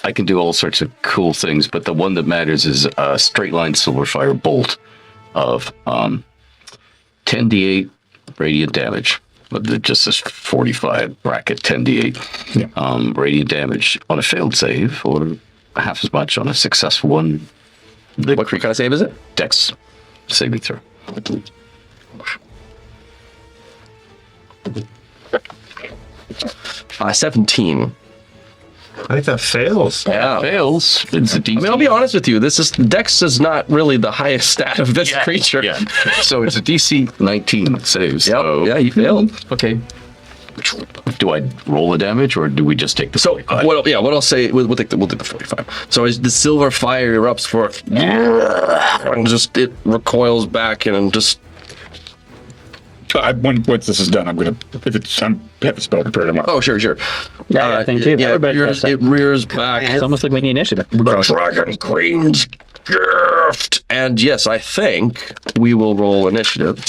I can do all sorts of cool things, but the one that matters is a straight line silver fire bolt of 10d8 radiant damage. But just this 45 bracket 10d8 radiant damage on a failed save, or half as much on a successful one. What kind of save is it? Dex saving throw. 17. I think that fails. Yeah. Fails. It's a DC. I mean, I'll be honest with you. Dex is not really the highest stat of this creature. Yeah. So it's a DC 19 save. Yep. So, Yeah, you failed. okay. Do I roll the damage, or do we just take the So 45? what I'll say, we'll do the 45. So as the silver fire erupts forth, and just it recoils back and just Once this is done, I'm gonna. If it's, I have a spell prepared. oh sure. Yeah, thank you. Everybody does that. it rears back. It's almost like we need initiative. The Dragon Queen's gift. And yes, I think we will roll initiative.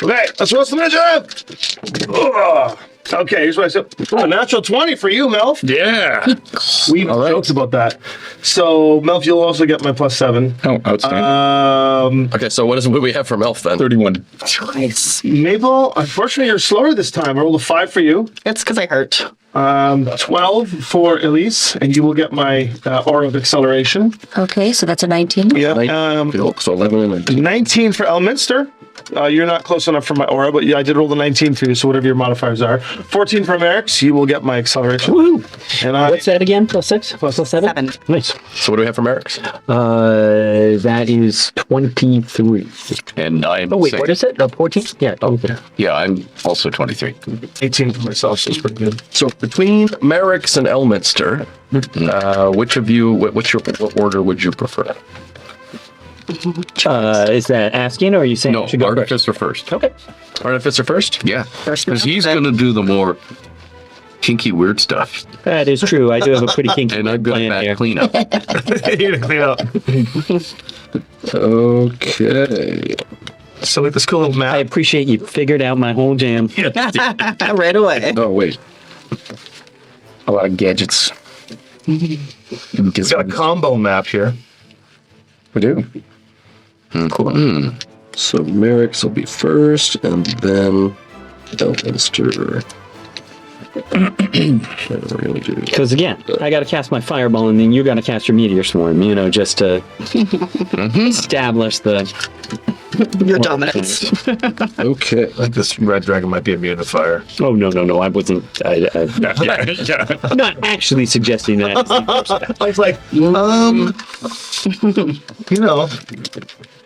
Okay, let's roll some initiative. Okay, here's what I said. Oh, natural 20 for you, Melf. Yeah. We joked about that. So, Melf, you'll also get my +7. Oh, outstanding. Okay, so what do we have from Elf then? 31. Maple, unfortunately, you're slower this time. I rolled a 5 for you. It's because I hurt. 12 for Elise, and you will get my Aura of Acceleration. Okay, so that's a 19. Yeah. So 11 and 19 for Elminster. You're not close enough for my aura, but yeah, I did roll the 19 for you, so whatever your modifiers are. 14 for Merrick's, you will get my acceleration. Woohoo! And I, What's that again? +6? +7? 7. Nice. So what do we have from Eric's? That is 23. And I'm Oh, wait, saying- what is it? 14? Yeah. Okay. Yeah, I'm also 23. 18 for myself, so it's pretty good. So between Merrick's and Elminster, which of you, what order would you prefer? Is that asking, or are you saying No, I should go first? Artificer first. Okay. Artificer first? Yeah, because he's going to do the more kinky, weird stuff, That is true. I do have a pretty kinky and I'm going plan to here. clean up. You're gonna clean up. Okay. So like this cool little I map. appreciate you figured out my whole jam. Right away. Oh, wait. A lot of gadgets. We've got a combo map here. We do. Cool. So Merrick's will be first, and then Elminster. Because again, I got to cast my fireball, and then you got to cast your meteor swarm. You know, just to establish the Your dominance. Okay. I think this red dragon might be immune to fire. Oh no, I wasn't. I'm not actually suggesting that. I was like, you know.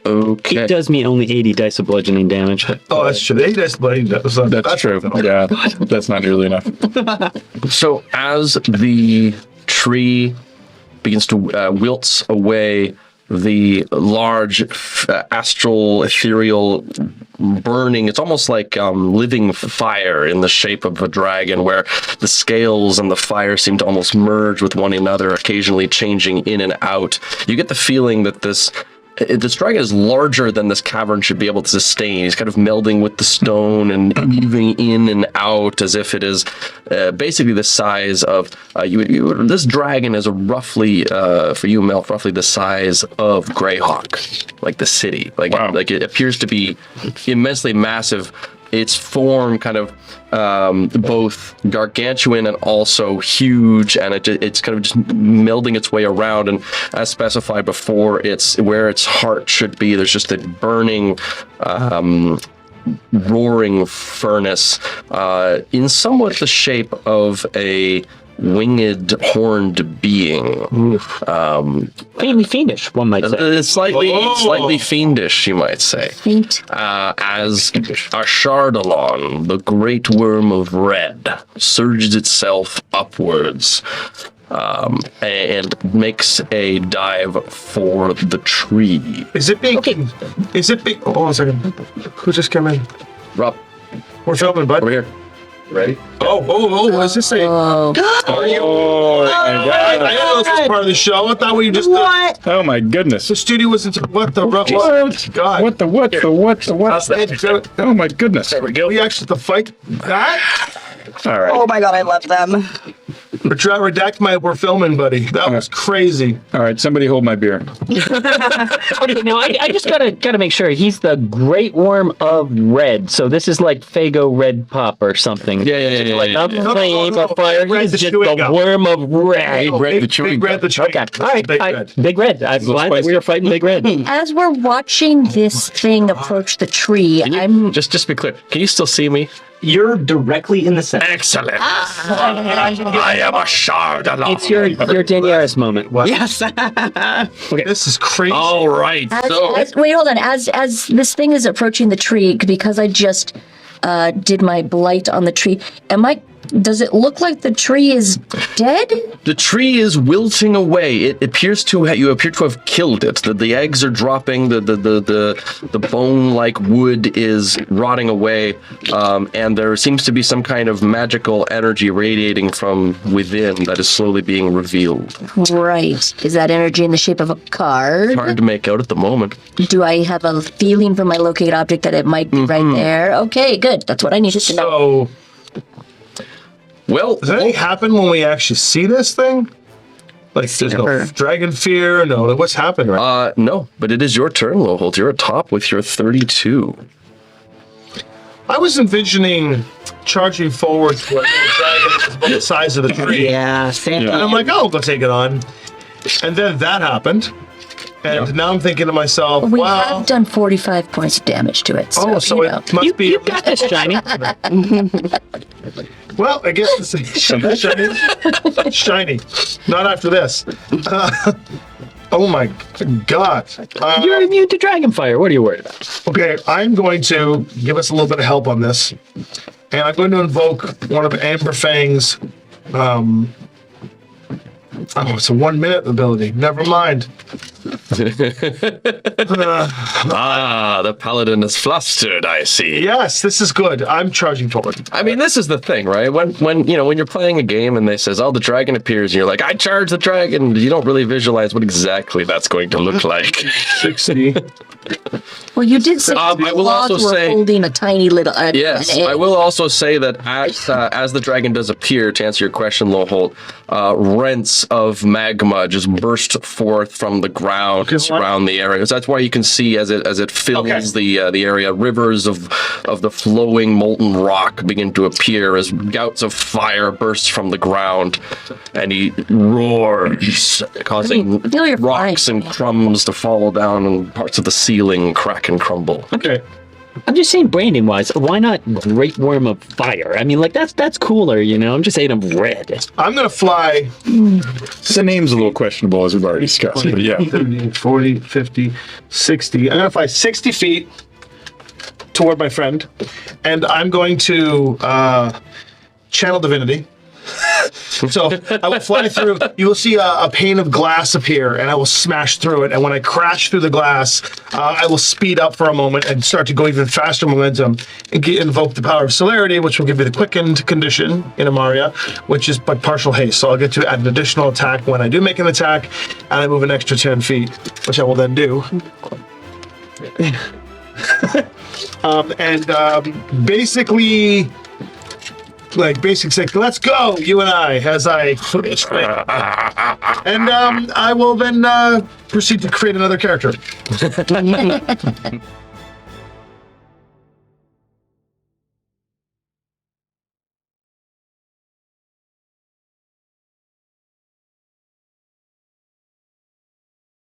Okay. It does me only 80 dice of bludgeoning damage. Oh, that's true. That's True. Yeah, that's not nearly enough. So as the tree begins to wilts away, the large astral, ethereal burning. It's almost like living fire in the shape of a dragon, where the scales and the fire seem to almost merge with one another, occasionally changing in and out. You get the feeling that this dragon is larger than this cavern should be able to sustain. He's kind of melding with the stone and moving in and out as if it is basically the size of this dragon is roughly for you, Melf, roughly the size of Greyhawk, like the city. Like it appears to be immensely massive. Its form kind of both gargantuan and also huge, and it's kind of just melding its way around. And as specified before, it's where its heart should be. There's just a burning, roaring furnace in somewhat the shape of a winged, horned being. Faintly fiendish, one might say. Slightly fiendish, you might say. Faint. As a Chardalon, the great worm of red, surges itself upwards and makes a dive for the tree. Is it big? Okay. Is it big? Hold on a second. Who just came in? Rob, We're filming, bud. over here. Ready? Oh, is this a... Oh. Are you... I didn't know this was part of the show. I thought we just... What? Oh my goodness. The studio was into... What the... What? God. What the what? Oh my goodness. There we go. We actually have to fight that? All right. Oh my god, I love them. Redact my... We're filming, buddy. That was crazy. All right, somebody hold my beer. Okay, now I just gotta make sure he's the Great Worm of Red. So this is like Fago Red Pop or something. Yeah. Like not No, flame no, of fire. Red He's the just chewing the gum. Worm of Red. Big Red the chewing Okay, gum. all right. Big Red. Big Red. I'm glad that we were fighting Big Red. As we're watching this thing approach the tree, Just to be clear, can you still see me? You're directly in the center. Excellent. I am a Chardalon. It's your Daenerys moment. Yes. This is crazy. All right. wait, hold on. As this thing is approaching the tree, because I just did my blight on the tree, does it look like the tree is dead? The tree is wilting away. It appears you appear to have killed it. The eggs are dropping. The bone-like wood is rotting away, and there seems to be some kind of magical energy radiating from within that is slowly being revealed. Right. Is that energy in the shape of a card? Hard to make out at the moment. Do I have a feeling from my locate object that it might be right there? Okay, good. That's what I needed to know. So, Well, does anything happen when we actually see this thing? Like, there's no dragon fear? No, like, what's happened right no, but it is your turn, Loholt. You're atop with your 32. I was envisioning charging forward to a little dragon that's about the size of the tree. Yeah, same. And I'm like, oh, I'll go take it on. And then that happened. And now I'm thinking to myself, We wow. have done 45 points of damage to it. So, So you know. it must be... You got this, Shiny. Well, I guess it's shiny. Shiny. Not after this. Oh my God. You're immune to Dragonfire. What are you worried about? Okay, I'm going to give us a little bit of help on this. And I'm going to invoke one of Amber Fang's... it's a 1 minute ability. Never mind. The paladin is flustered, I see. Yes, this is good. I'm charging forward. I mean, this is the thing, right? When you're playing a game and they says, "Oh, the dragon appears," and you're like, "I charge the dragon." You don't really visualize what exactly that's going to look like. 60. Well, you did say I will claws also were say- holding a tiny little... Yes, an egg. I will also say that as the dragon does appear, to answer your question, Loholt, rents of magma just burst forth from the ground around the area. So that's why you can see as it fills the area, rivers of the flowing molten rock begin to appear as gouts of fire burst from the ground, and he roars, causing No, you're rocks fine. and crumbs to fall down and parts of the ceiling crack and crumble. Okay. I'm just saying, branding wise, why not Great Worm of Fire? I mean, like that's cooler, you know. I'm just saying, I'm red. I'm going to fly The name's a little questionable, as we've already discussed. But yeah. 30, 40, 50, 60. I'm going to fly 60 feet toward my friend, and I'm going to channel divinity. So I will fly through. You will see a pane of glass appear, and I will smash through it. And when I crash through the glass, I will speed up for a moment and start to go even faster momentum and invoke the power of celerity, which will give you the quickened condition in Imaria, which is but partial haste. So I'll get to add an additional attack when I do make an attack, and I move an extra 10 feet, which I will then do. Basically, like basic say, let's go, you and I, as I and I will then proceed to create another character.